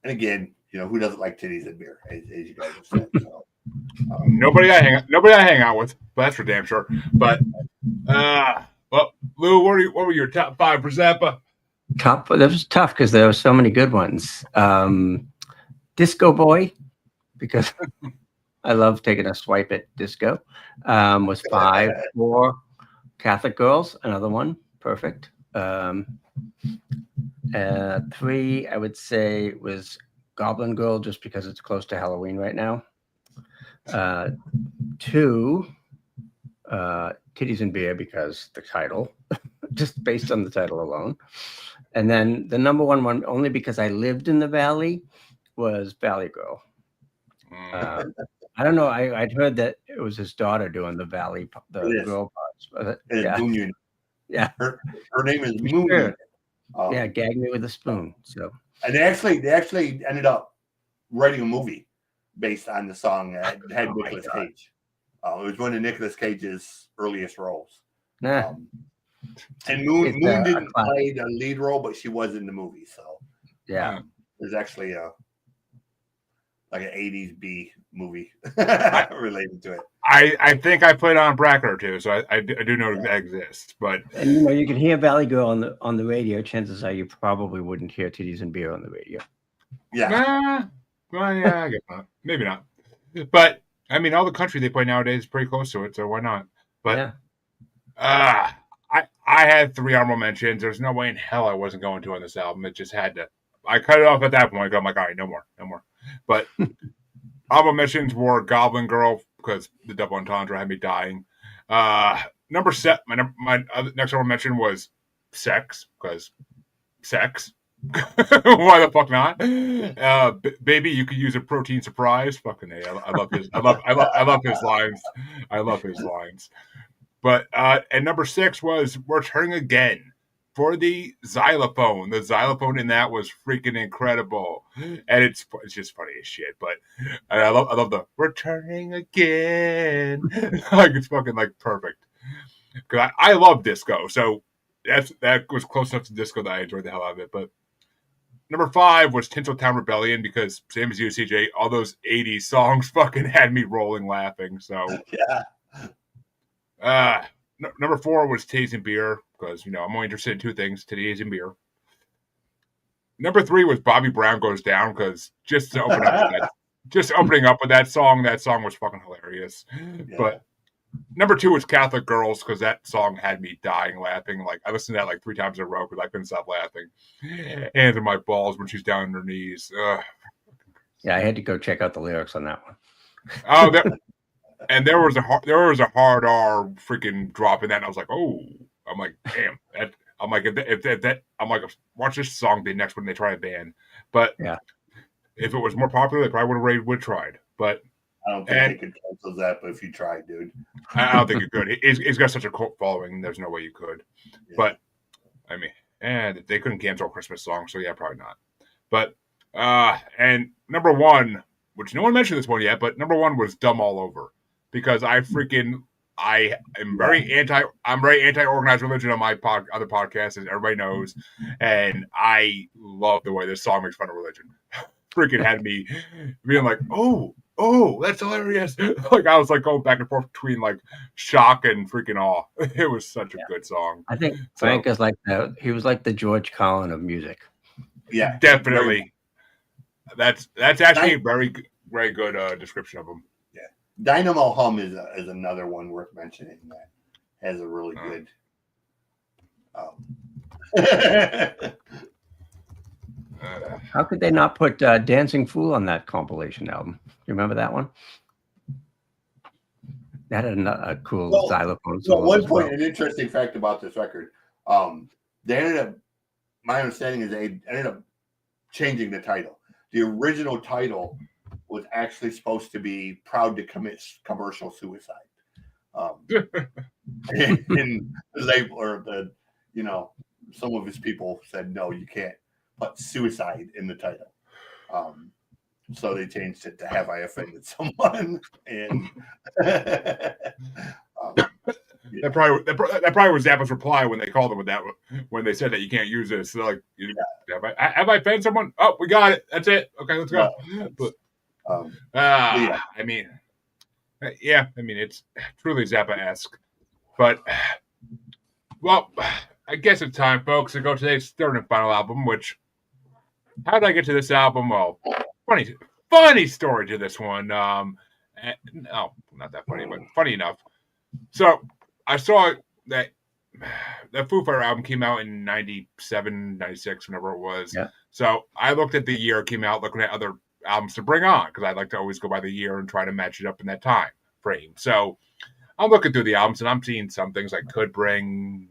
and again, who doesn't like titties and beer, as you guys have said. So, Nobody I hang out with, but that's for damn sure. But well, Lou, what were your top 5 for Zappa? That was tough because there were so many good ones. Disco Boy, because I love taking a swipe at disco, was 5. 4, Catholic Girls, another one, perfect. 3, I would say, was Goblin Girl, just because it's close to Halloween right now. 2, Titties and Beer, because the title, just based on the title alone. And then the number one, only because I lived in the Valley, was Valley Girl. I don't know. I'd heard that it was his daughter doing the Valley, the girl parts. Yeah. Moon Yeah. Her name is Moon. Sure. Yeah, Gag Me with a Spoon. So, and they actually ended up writing a movie based on the song that had Nicolas Cage. It was one of Nicolas Cage's earliest roles. Nah. And Moon didn't play the lead role, but she was in the movie. So yeah, there's actually like an 80s B movie related to it. I think I put it on a bracket or two, so I do know that exists. But and you can hear Valley Girl on the radio. Chances are you probably wouldn't hear Titties and Beer on the radio. Yeah. Well, yeah, I guess not. Maybe not. But I mean, all the country they play nowadays is pretty close to it, so why not? But I had 3 honorable mentions. There's no way in hell I wasn't going to on this album. It just had to. I cut it off at that point. I'm like, all right, no more. But honorable mentions were Goblin Girl, because the double entendre had me dying. Number 7, my next honorable mention was Sex, because sex. Why the fuck not? Baby, you could use a protein surprise. Fucking A. I love his. I love his lines. I love his lines. But and number 6 was Returning Again for the xylophone. The xylophone in that was freaking incredible, and it's just funny as shit. But I love the Returning Again. Like it's fucking like perfect. Because I love disco, so that was close enough to disco that I enjoyed the hell out of it. But number 5 was Tinseltown Rebellion, because same as you, CJ, all those 80s songs fucking had me rolling laughing. So yeah. Number 4 was Titties and Beer, because I'm only interested in 2 things: titties and beer. Number 3 was Bobby Brown Goes Down, because just opening up with that song was fucking hilarious. Yeah. But number 2 was Catholic Girls, because that song had me dying laughing. Like I listened to that like 3 times in a row because I couldn't stop laughing. Hands in my balls when she's down on her knees. Yeah, I had to go check out the lyrics on that one. Oh, and there was a hard R freaking drop in that, and I was like, oh, I'm like, damn. I'm like, I'm like, watch this song the next one they try to ban. But if it was more popular, they probably would have tried. But I don't think they could cancel that, but if you tried, dude. I don't think you could. He's got such a cult following, there's no way you could. Yeah. But, I mean, they couldn't cancel a Christmas song, so yeah, probably not. But, and number 1, which no one mentioned this one yet, but number 1 was Dumb All Over. Because I am very anti-organized religion on my other podcasts, as everybody knows. And I love the way this song makes fun of religion. freaking had me being like, oh, that's hilarious. Like I was like going back and forth between like shock and freaking awe. It was such a good song. I think So- Frank is he was like the George Carlin of music. Yeah, Definitely. That's actually a very good description of him. Yeah, Dynamo Hum is another one worth mentioning that has a really good. How could they not put Dancing Fool on that compilation album? You remember that one? That had a cool xylophone solo. So at one as point, well. an interesting fact about this record, they ended up. My understanding is they ended up changing the title. The original title was actually supposed to be "Proud to Commit Commercial Suicide," and the label or some of his people said, "No, you can't put suicide in the title." So they changed it to "Have I Offended Someone?" And that probably was Zappa's reply when they called him with that, when they said that you can't use this. So like, have I offended someone? Oh, we got it. That's it. Okay, let's go. I mean, it's truly Zappa-esque. But, well, I guess it's time, folks, to go to today's third and final album, which, how did I get to this album? Well, funny story to this one. No, not that funny, but funny enough. So, I saw that Foo Fighter album came out in 97, 96, whenever it was. Yeah. So, I looked at the year it came out, looking at other albums to bring on, because I like to always go by the year and try to match it up in that time frame. So, I'm looking through the albums, and I'm seeing some things I could bring,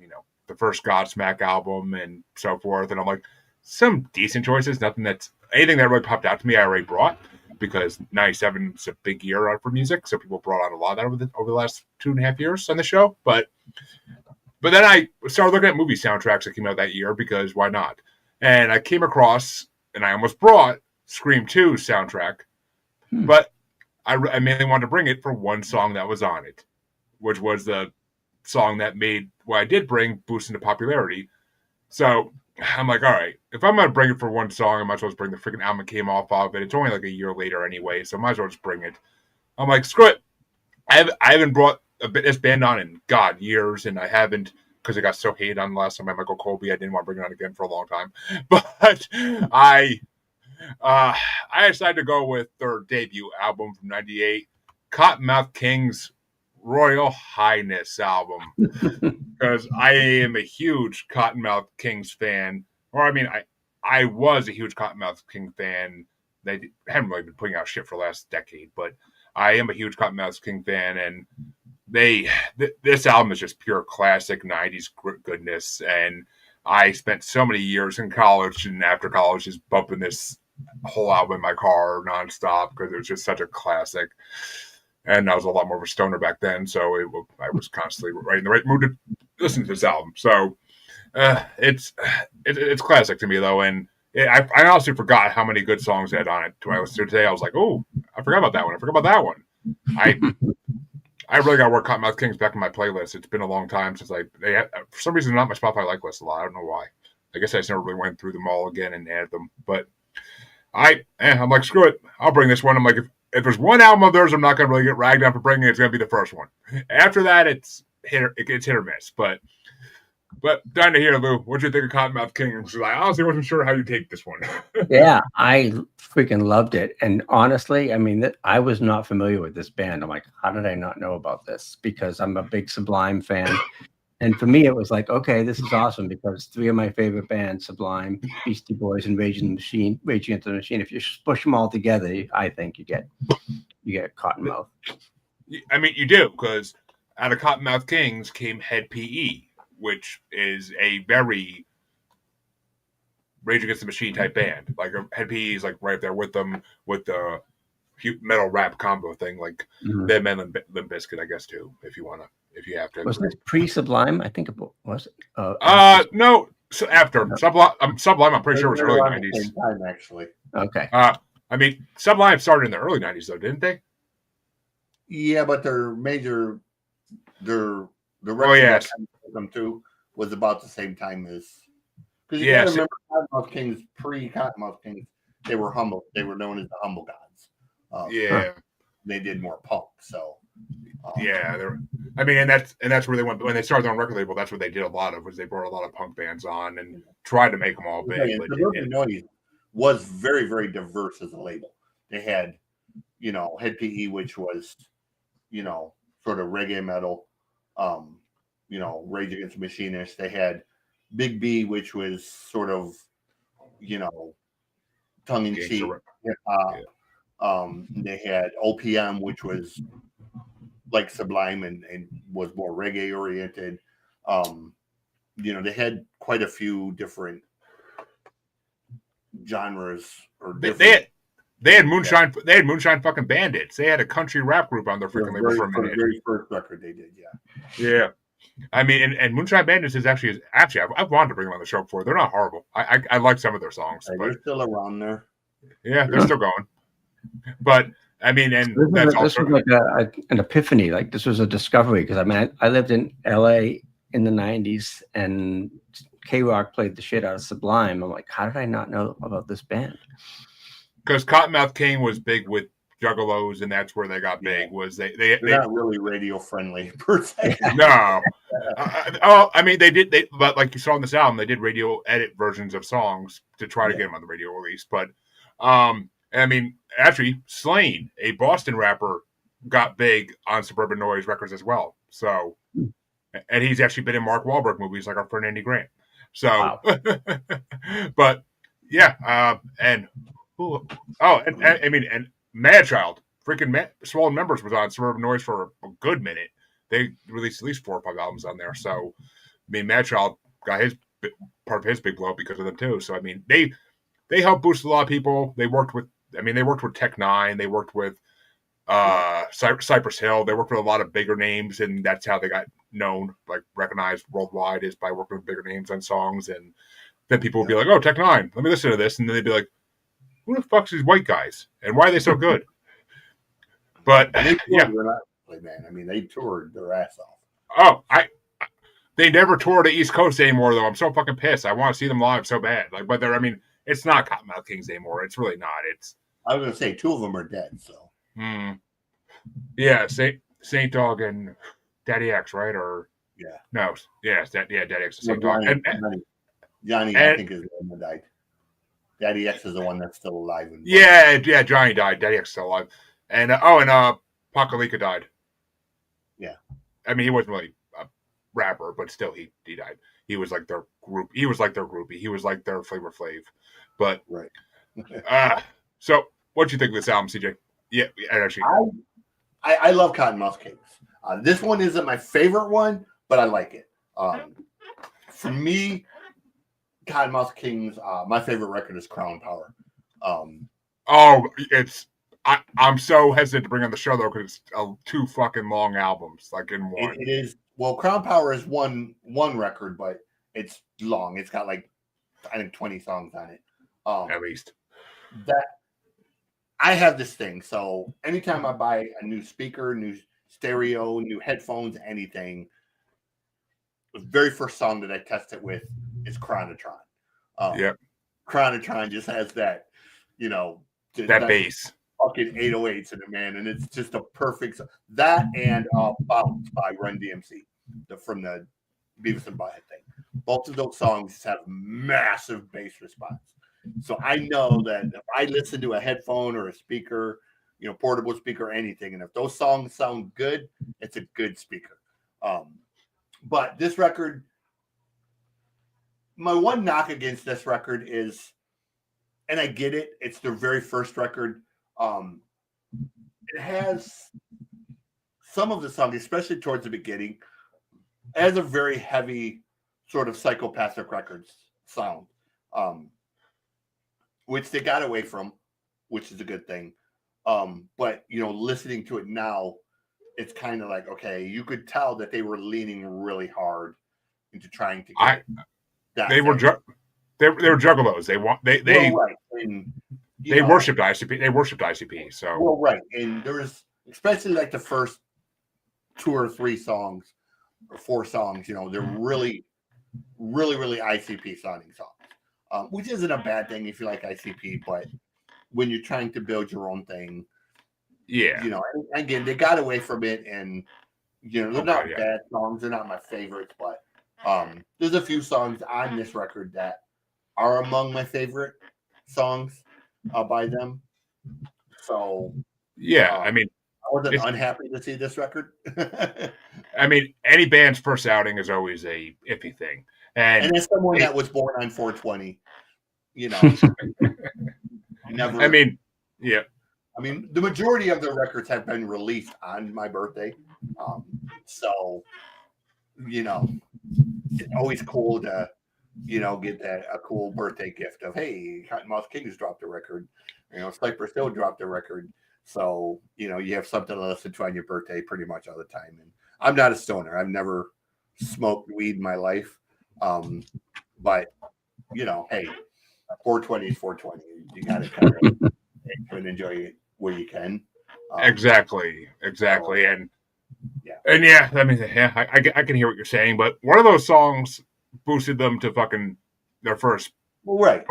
the first Godsmack album and so forth. And I'm like, some decent choices, anything that really popped out to me I already brought, because 97 is a big year for music, so people brought out a lot of that over the last 2.5 years on the show. But then I started looking at movie soundtracks that came out that year, because why not? And I came across, and I almost brought Scream 2 soundtrack, but I mainly wanted to bring it for one song that was on it, which was the song that made what I did bring boost into popularity. So I'm like, all right, if I'm going to bring it for one song, I might as well just bring the freaking album that came off of it. It's only like a year later anyway, so I might as well just bring it. I'm like, screw it. I haven't brought this band on in, years, and I haven't, because it got so hated on the last time by Michael Colby. I didn't want to bring it on again for a long time. But I decided to go with their debut album from 98, Cottonmouth Kings' Royal Highness album, because I am a huge Cottonmouth Kings fan. Or I mean, I was a huge Cottonmouth King fan. They haven't really been putting out shit for the last decade, but I am a huge Cottonmouth King fan, and this album is just pure classic 90s goodness. And I spent so many years in college and after college just bumping this whole album in my car nonstop, because it was just such a classic. And I was a lot more of a stoner back then, so I was constantly right in the right mood to listen to this album. So it's classic to me, though, and I honestly forgot how many good songs they had on it. When I listened to it today, I was like, oh, I forgot about that one. I forgot about that one. I really got to work Cottonmouth Kings back in my playlist. It's been a long time since they had, for some reason, not my Spotify like list a lot. I don't know why. I guess I just never really went through them all again and added them. But I'm like, screw it. I'll bring this one. I'm like, if there's one album of theirs I'm not going to really get ragged on for bringing, it's going to be the first one. After that, it's hit or miss. But down to here, Lou, what do you think of Cottonmouth Kings? I honestly wasn't sure how you take this one. Yeah, I freaking loved it. And honestly, I mean, I was not familiar with this band. I'm like, how did I not know about this? Because I'm a big Sublime fan. And for me, it was like, okay, this is awesome, because three of my favorite bands, Sublime, Beastie Boys, and Rage Against the Machine, if you push them all together, I think you get Cottonmouth. I mean, you do, because out of Cottonmouth Kings came Head PE, which is a very Rage Against the Machine type band. Like Head PE is like right there with them, with the metal rap combo thing, like them and Limp Bizkit, I guess, too, if you have to. Was this pre-Sublime? I think it was. No. So after Sublime, I'm pretty sure it was early 90s. Same time, actually. Okay. I mean, Sublime started in the early 90s, though, didn't they? Yeah, but their record that them too was about the same time as, because you gotta remember Cottonmouth Kings, pre-Cottonmouth Kings they were humble. They were known as the Humble Gods. Yeah. They did more punk. So yeah, I mean, and that's where they went when they started their own record label. That's what they did a lot of was they brought a lot of punk bands on and tried to make them all big. But Suburban Noise was very, very diverse as a label. They had, Head PE, which was, sort of reggae metal, Rage Against the Machinists. They had Big B, which was sort of, tongue in cheek hip hop. They had OPM, which was like Sublime and was more reggae oriented. They had quite a few different genres or different. They had Moonshine. They had Moonshine fucking Bandits. They had a country rap group on their freaking label for a minute. The very first record they did, yeah. I mean, and Moonshine Bandits is actually I've wanted to bring them on the show before. They're not horrible. I like some of their songs. But they're still around there. Yeah, they're still going. But I mean, and this was like an epiphany. Like this was a discovery because I mean, I lived in LA in the '90s, and K-Rock played the shit out of Sublime. I'm like, how did I not know about this band? Because Cottonmouth King was big with Juggalos, and that's where they got big. Was they're not really radio friendly per se. No. I mean, but like you saw on this album, they did radio edit versions of songs to try to get them on the radio at least. But I mean, actually, Slain, a Boston rapper, got big on Suburban Noise Records as well. So, and he's actually been in Mark Wahlberg movies like our friend Andy Grant. So, wow. But yeah, and I mean, and Madchild, freaking Swollen Members was on Suburban Noise for a good minute. They released at least 4 or 5 albums on there. So, I mean, Madchild got part of his big blow because of them too. So, I mean, they helped boost a lot of people. They worked with Tech Nine. They worked with Cypress Hill. They worked with a lot of bigger names, and that's how they got known, like recognized worldwide, is by working with bigger names on songs. And then people would be like, "Oh, Tech Nine, let me listen to this," and then they'd be like, "Who the fuck's these white guys, and why are they so good?" But man, I mean, they toured their ass Oh, off. they never tour the East Coast anymore, though. I'm so fucking pissed. I want to see them live so bad. Like, but I mean, it's not Cottonmouth Kings anymore. It's really not. I was gonna say 2 of them are dead. So. Yeah, Saint Dog and Daddy X, right? Or no, Daddy X and Saint Dog. Johnny, I think is the one that died. Daddy X is the one that's still alive. Yeah, Johnny died. Daddy X is still alive. And Pakalika died. Yeah. I mean, he wasn't really a rapper, but still he died. He was like their group. He was like their groupie. He was like their Flavor Flav. But right. So what'd you think of this album, CJ? Yeah, actually, I love Cottonmouth Kings. This one isn't my favorite one, but I like it. For me, Cottonmouth Kings, my favorite record is Crown Power. I'm so hesitant to bring on the show though because it's 2 fucking long albums, like in one. It is. Well, Crown Power is one record, but it's long. It's got like I think 20 songs on it. At least. That I have this thing. So anytime I buy a new speaker, new stereo, new headphones, anything, the very first song that I test it with is Chronotron. Chronotron just has that, that bass. Fucking 808s in it, man, and it's just a perfect. That and Bounce by Run DMC, from the Beavis and Butthead thing. Both of those songs have massive bass response. So I know that if I listen to a headphone or a speaker, portable speaker or anything, and if those songs sound good, it's a good speaker. But this record, my one knock against this record is, and I get it, it's their very first record. It has some of the songs, especially towards the beginning, has a very heavy sort of Psychopathic Records sound, which they got away from, which is a good thing. But listening to it now, it's kind of like, okay, you could tell that they were leaning really hard into trying to get that. They were juggalos. They worshipped ICP. They worshipped ICP. So right, and there was especially like the first 2 or 3 songs or 4 songs. They're really, really, really ICP sounding songs, which isn't a bad thing if you like ICP. But when you're trying to build your own thing. Yeah. You know, and again, they got away from it, and you know, they're not bad songs. They're not my favorites, but there's a few songs on this record that are among my favorite songs by them. So yeah, I mean, I wasn't unhappy to see this record. I mean, any band's first outing is always a iffy thing, and as someone that was born on 420, you know, never. I mean, yeah. I mean, the majority of the records have been released on my birthday, so you know, it's always cool to, you know, get a cool birthday gift of, hey, Cottonmouth Kings dropped a record, you know, Cypress Hill dropped a record, so you know you have something to listen to on your birthday pretty much all the time. And I'm not a stoner; I've never smoked weed in my life, but you know, hey, 420 is 420. You got to kind of enjoy it where you can. Exactly, and yeah, I mean, yeah, I can hear what you're saying, but one of those songs boosted them to fucking their first right,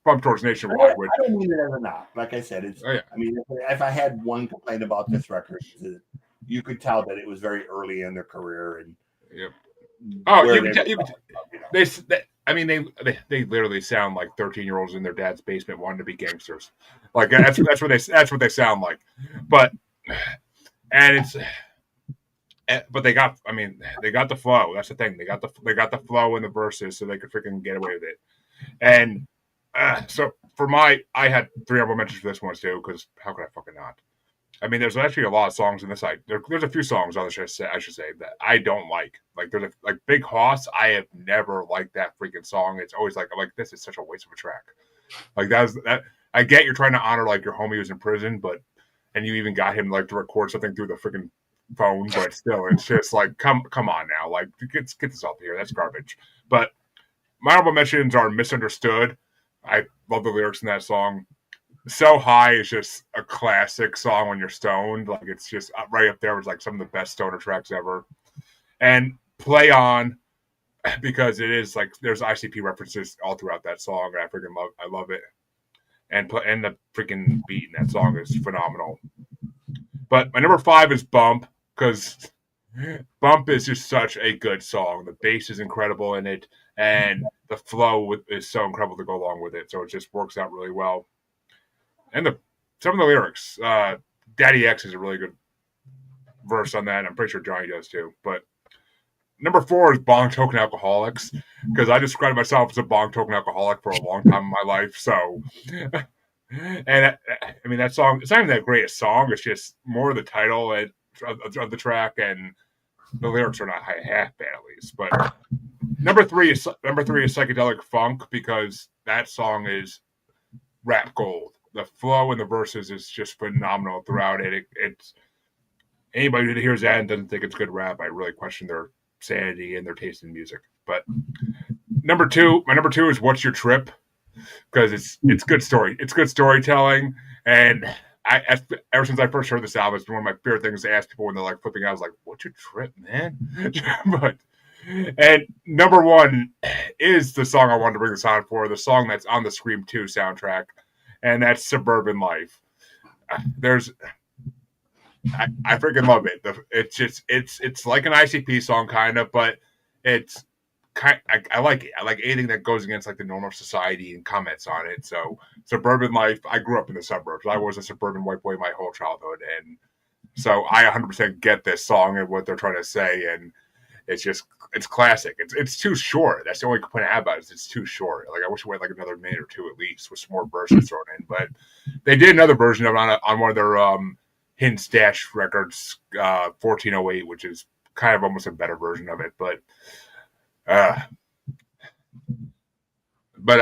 bump towards nationwide. I don't mean it as a knock. Like I said, it's. I mean, if I had one complaint about this record, you could tell that it was very early in their career, and I mean, they literally sound like 13-year-olds in their dad's basement wanting to be gangsters. Like that's what they sound like. But they got the flow. That's the thing. They got the flow in the verses, so they could freaking get away with it. And so I had 3 honorable mentions for this one too, because how could I fucking not? I mean, there's actually a lot of songs in this. There's a few songs on this, I should say, that I don't like. Like there's like Big Hoss. I have never liked that freaking song. It's always like I'm like, this is such a waste of a track. Like that. I get you're trying to honor like your homie who's in prison, and you even got him like to record something through the freaking phone, but still, it's just like come on now, like get this off here. That's garbage. But my honorable mentions are Misunderstood. I love the lyrics in that song. So High is just a classic song when you're stoned. Like it's just right up there with like some of the best stoner tracks ever. And Play On, because it is like there's ICP references all throughout that song, and I love it. And the freaking beat in that song is phenomenal. But my number 5 is Bump, because Bump is just such a good song. The bass is incredible in it, and the flow is so incredible to go along with it. So it just works out really well. And some of the lyrics, Daddy X is a really good verse on that. I'm pretty sure Johnny does too. But number 4 is Bong Token Alcoholics, because I described myself as a Bong Token Alcoholic for a long time in my life. So, and I mean, that song, it's not even that great a song. It's just more of the title of the track, and the lyrics are not half bad at least. But number three is Psychedelic Funk, because that song is rap gold. The flow in the verses is just phenomenal throughout it. It's anybody who hears that and doesn't think it's good rap, I really question their sanity and their taste in music. But my number two is What's Your Trip, because it's good story. It's good storytelling, and ever since I first heard this album, it's been one of my favorite things to ask people when they're like flipping out. I was like, "What's your trip, man?" And number 1 is the song I wanted to bring this on for, the song that's on the Scream 2 soundtrack, and that's Suburban Life. I freaking love it. It's like an ICP song kind of, but it's I like it. I like anything that goes against like the normal society and comments on it. So Suburban Life. I grew up in the suburbs. I was a suburban white boy my whole childhood, and so I 100% get this song and what they're trying to say, and it's classic. It's too short. That's the only complaint I have about it. It's too short. Like I wish we had like another minute or two at least with some more verses thrown in. But they did another version of it on one of their Hidden Stash records, 1408, which is kind of almost a better version of it. But I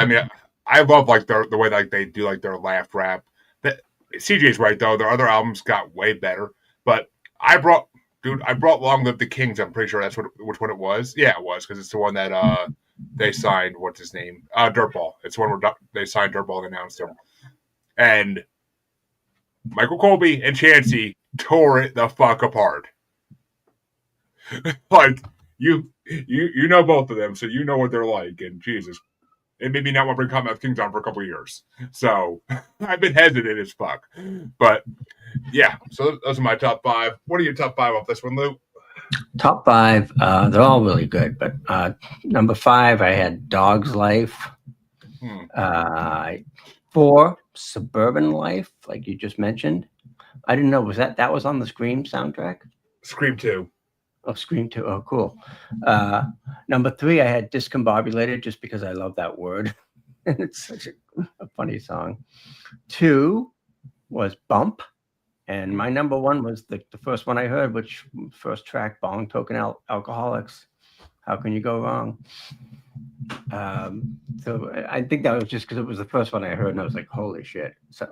mean, I love like the way like they do like their laugh rap. That CJ's right though. Their other albums got way better. But I brought Long Live the Kings. I'm pretty sure that's which one it was. Yeah, it was, because it's the one that they signed. What's his name? Dirtball. It's one where they signed Dirtball and announced him. And Michael Colby and Chansey tore it the fuck apart. Like you know both of them, so you know what they're like. And Jesus, it made me not want to bring Cottonmouth Kings on for a couple of years. So I've been hesitant as fuck. But yeah, so those are my top 5. What are your top 5 off this one, Lou? Top 5, they're all really good, but number 5, I had Dog's Life. 4, Suburban Life, like you just mentioned. I didn't know, was that was on the Scream soundtrack? Scream 2. Oh, Scream 2. Oh, cool. Number 3, I had Discombobulated, just because I love that word. It's such a funny song. 2 was Bump. And my number 1 was the first one I heard, which first track, Bong Token Alcoholics. How can you go wrong? So I think that was just because it was the first one I heard, and I was like, holy shit. So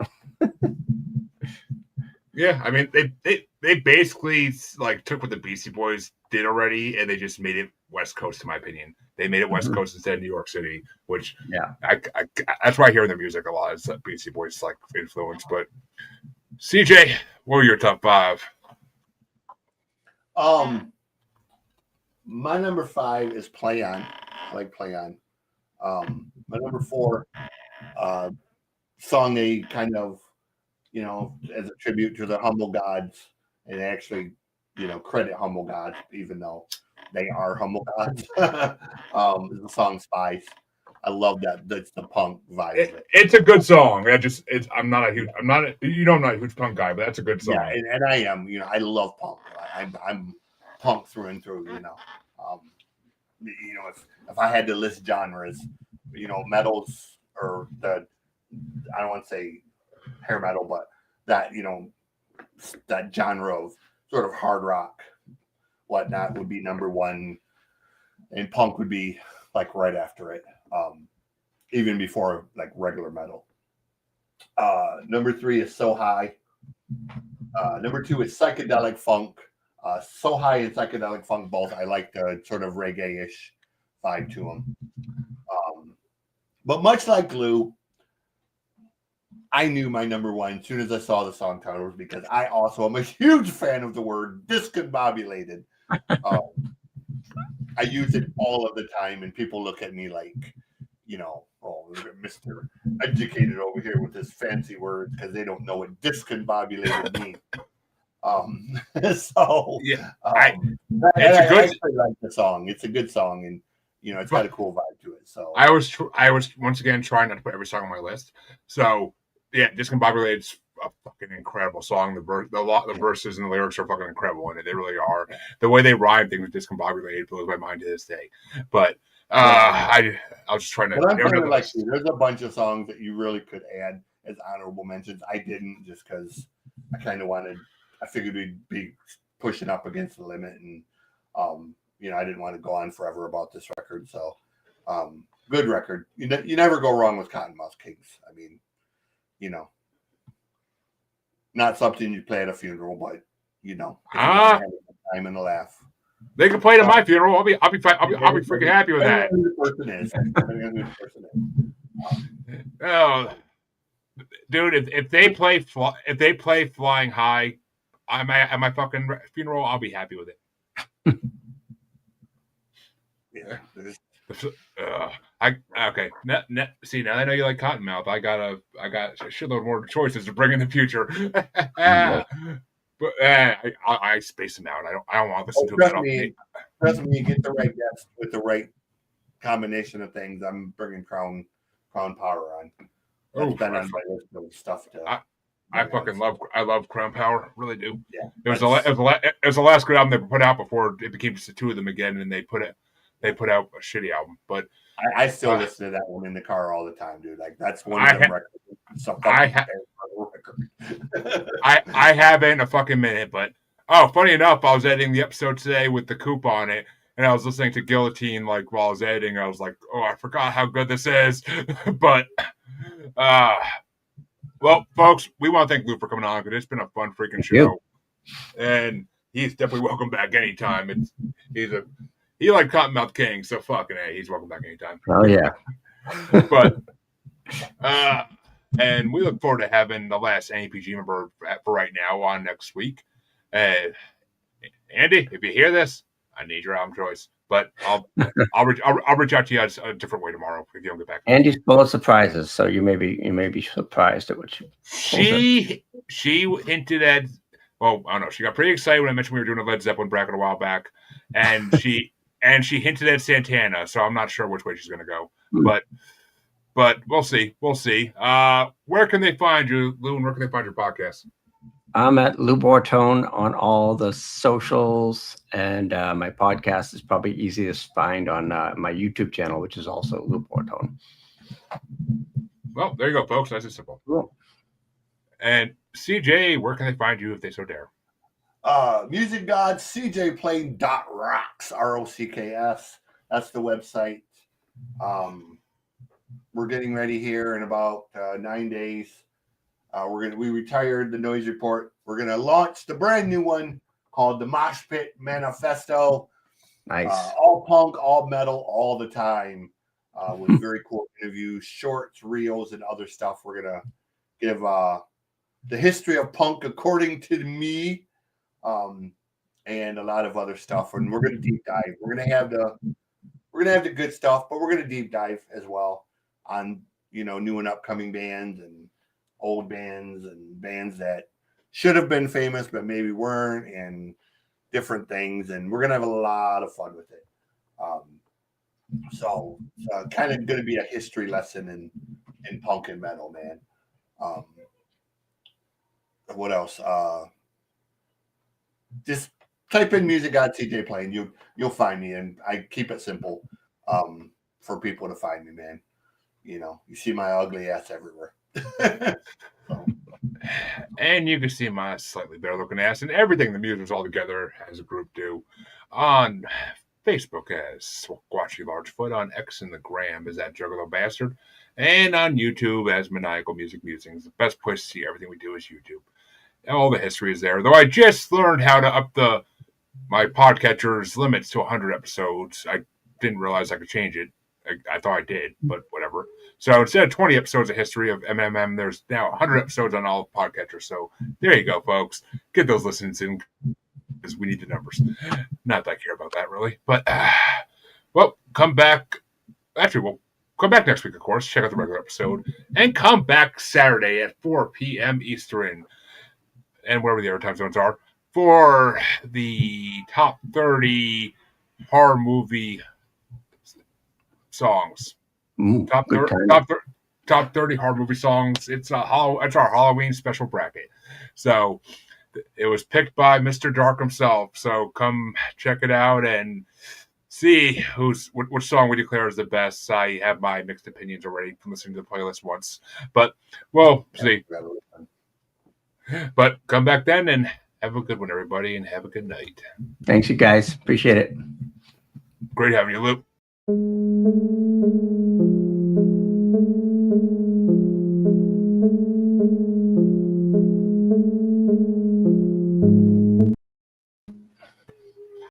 yeah, I mean, they basically like took what the Beastie Boys did already, and they just made it West Coast, in my opinion. They made it West Coast instead of New York City, which I that's why I hear in their music a lot. It's that Beastie Boys like influence. But CJ, what were your top 5? My number 5 is Play On. I like Play On. My number 4, song they kind of, as a tribute to the Humble Gods, and actually, credit Humble Gods, even though they are Humble Gods. Is the song Spies. I love that. That's the punk vibe of it. It's a good song. I'm not a huge punk guy, but that's a good song. Yeah, and I am. I love punk. I'm punk through and through. If I had to list genres, metals or I don't want to say hair metal, but that that genre of sort of hard rock, whatnot would be number 1, and punk would be like right after it. Even before like regular metal. Number 3 is So High. Number 2 is Psychedelic Funk. So High and Psychedelic Funk both. I like the sort of reggae-ish vibe to them. But much like Glue, I knew my number 1 as soon as I saw the song titles, because I also am a huge fan of the word discombobulated. I use it all of the time, and people look at me like, Mr. Educated over here with his fancy words, because they don't know what discombobulated means. So yeah, I like the song. It's a good song, and it's got a cool vibe to it. So I was once again trying not to put every song on my list. So yeah, Discombobulated a fucking incredible song. The verses and the lyrics are fucking incredible, and they really are. The way they rhyme things with Discombobulated blows my mind to this day. But I was just trying to. But I'm kind of like you. There's a bunch of songs that you really could add as honorable mentions. I didn't, just because I kind of wanted. I figured we'd be pushing up against the limit, and I didn't want to go on forever about this record. So, good record. You never go wrong with Cottonmouth Kings. I mean, not something you play at a funeral, but if you have a time and a laugh. They can play it at my funeral. I'll be freaking happy with that. Who the person is. Oh, dude! If they play Flying High, at my fucking funeral, I'll be happy with it. Yeah. Okay. See, now I know you like Cottonmouth. I got a shitload more choices to bring in the future. But I space them out. I don't want to listen to them. Trust me, you get the right guest with the right combination of things. I'm bringing Crown Power on. That's been on my list of stuff. I love Crown Power, really do. Yeah, it was the last good album they put out before it became just the two of them again, and they put out a shitty album. But I still listen to that one in the car all the time, dude. Like that's one of the records. I haven't a fucking minute, but funny enough, I was editing the episode today with the Coop on it, and I was listening to Guillotine like while I was editing. I was like, I forgot how good this is. But well, folks, we want to thank Lou for coming on, because it's been a fun freaking show, and he's definitely welcome back anytime. He like Cottonmouth King, so fucking A, he's welcome back anytime. Oh yeah. But and we look forward to having the last NAPG member for right now on next week. Andy, if you hear this, I need your album choice. But I'll reach out to you a different way tomorrow if you don't get back. Andy's full of surprises, so you may be surprised at what she hinted at. Well, I don't know. She got pretty excited when I mentioned we were doing a Led Zeppelin bracket a while back, and she hinted at Santana. So I'm not sure which way she's going to go, but we'll see. We'll see. Where can they find you, Lou? And where can they find your podcast? I'm at Lou Bortone on all the socials, and my podcast is probably easiest to find on my YouTube channel, which is also Lou Bortone. Well, there you go, folks. Nice and simple. Cool. And CJ, where can they find you if they so dare? Music God CJ Plain .rocks ROCKS. That's the website. We're getting ready here in about 9 days. We retired the Noise Report. We're gonna launch the brand new one called the Mosh Pit Manifesto. Nice. All punk, all metal, all the time. With very cool interviews, shorts, reels, and other stuff. We're gonna give the history of punk according to me, and a lot of other stuff. And we're gonna deep dive. We're gonna have the good stuff, but we're gonna deep dive as well on new and upcoming bands and old bands and bands that should have been famous but maybe weren't, and different things. And we're gonna have a lot of fun with it. So kind of gonna be a history lesson in punk and metal, man. What else? Just type in Music God CJ Plain. You'll find me, and I keep it simple for people to find me, man. You see my ugly ass everywhere. So. And you can see my slightly better looking ass and everything the Musers all together as a group do on Facebook as Squatchy Largefoot, on X and the Gram as that Juggalo Bastard, and on YouTube as Maniacal Music Musings. The best place to see everything we do is YouTube. And all the history is there. Though I just learned how to up my podcatcher's limits to 100 episodes. I didn't realize I could change it. I thought I did, but whatever. So instead of 20 episodes of history of MMM, there's now 100 episodes on all podcatchers. So there you go, folks. Get those listens in because we need the numbers. Not that I care about that, really. But, well, come back. Actually, we'll come back next week, of course. Check out the regular episode. And come back Saturday at 4 p.m. Eastern and wherever the other time zones are for the top 30 horror movie songs. Top 30 horror movie songs. It's our Halloween special bracket. So it was picked by Mr. Dark himself. So come check it out and see which song we declare as the best. I have my mixed opinions already from listening to the playlist once. But we'll see. But come back then and have a good one, everybody, and have a good night. Thanks, you guys. Appreciate it. Great having you, Luke.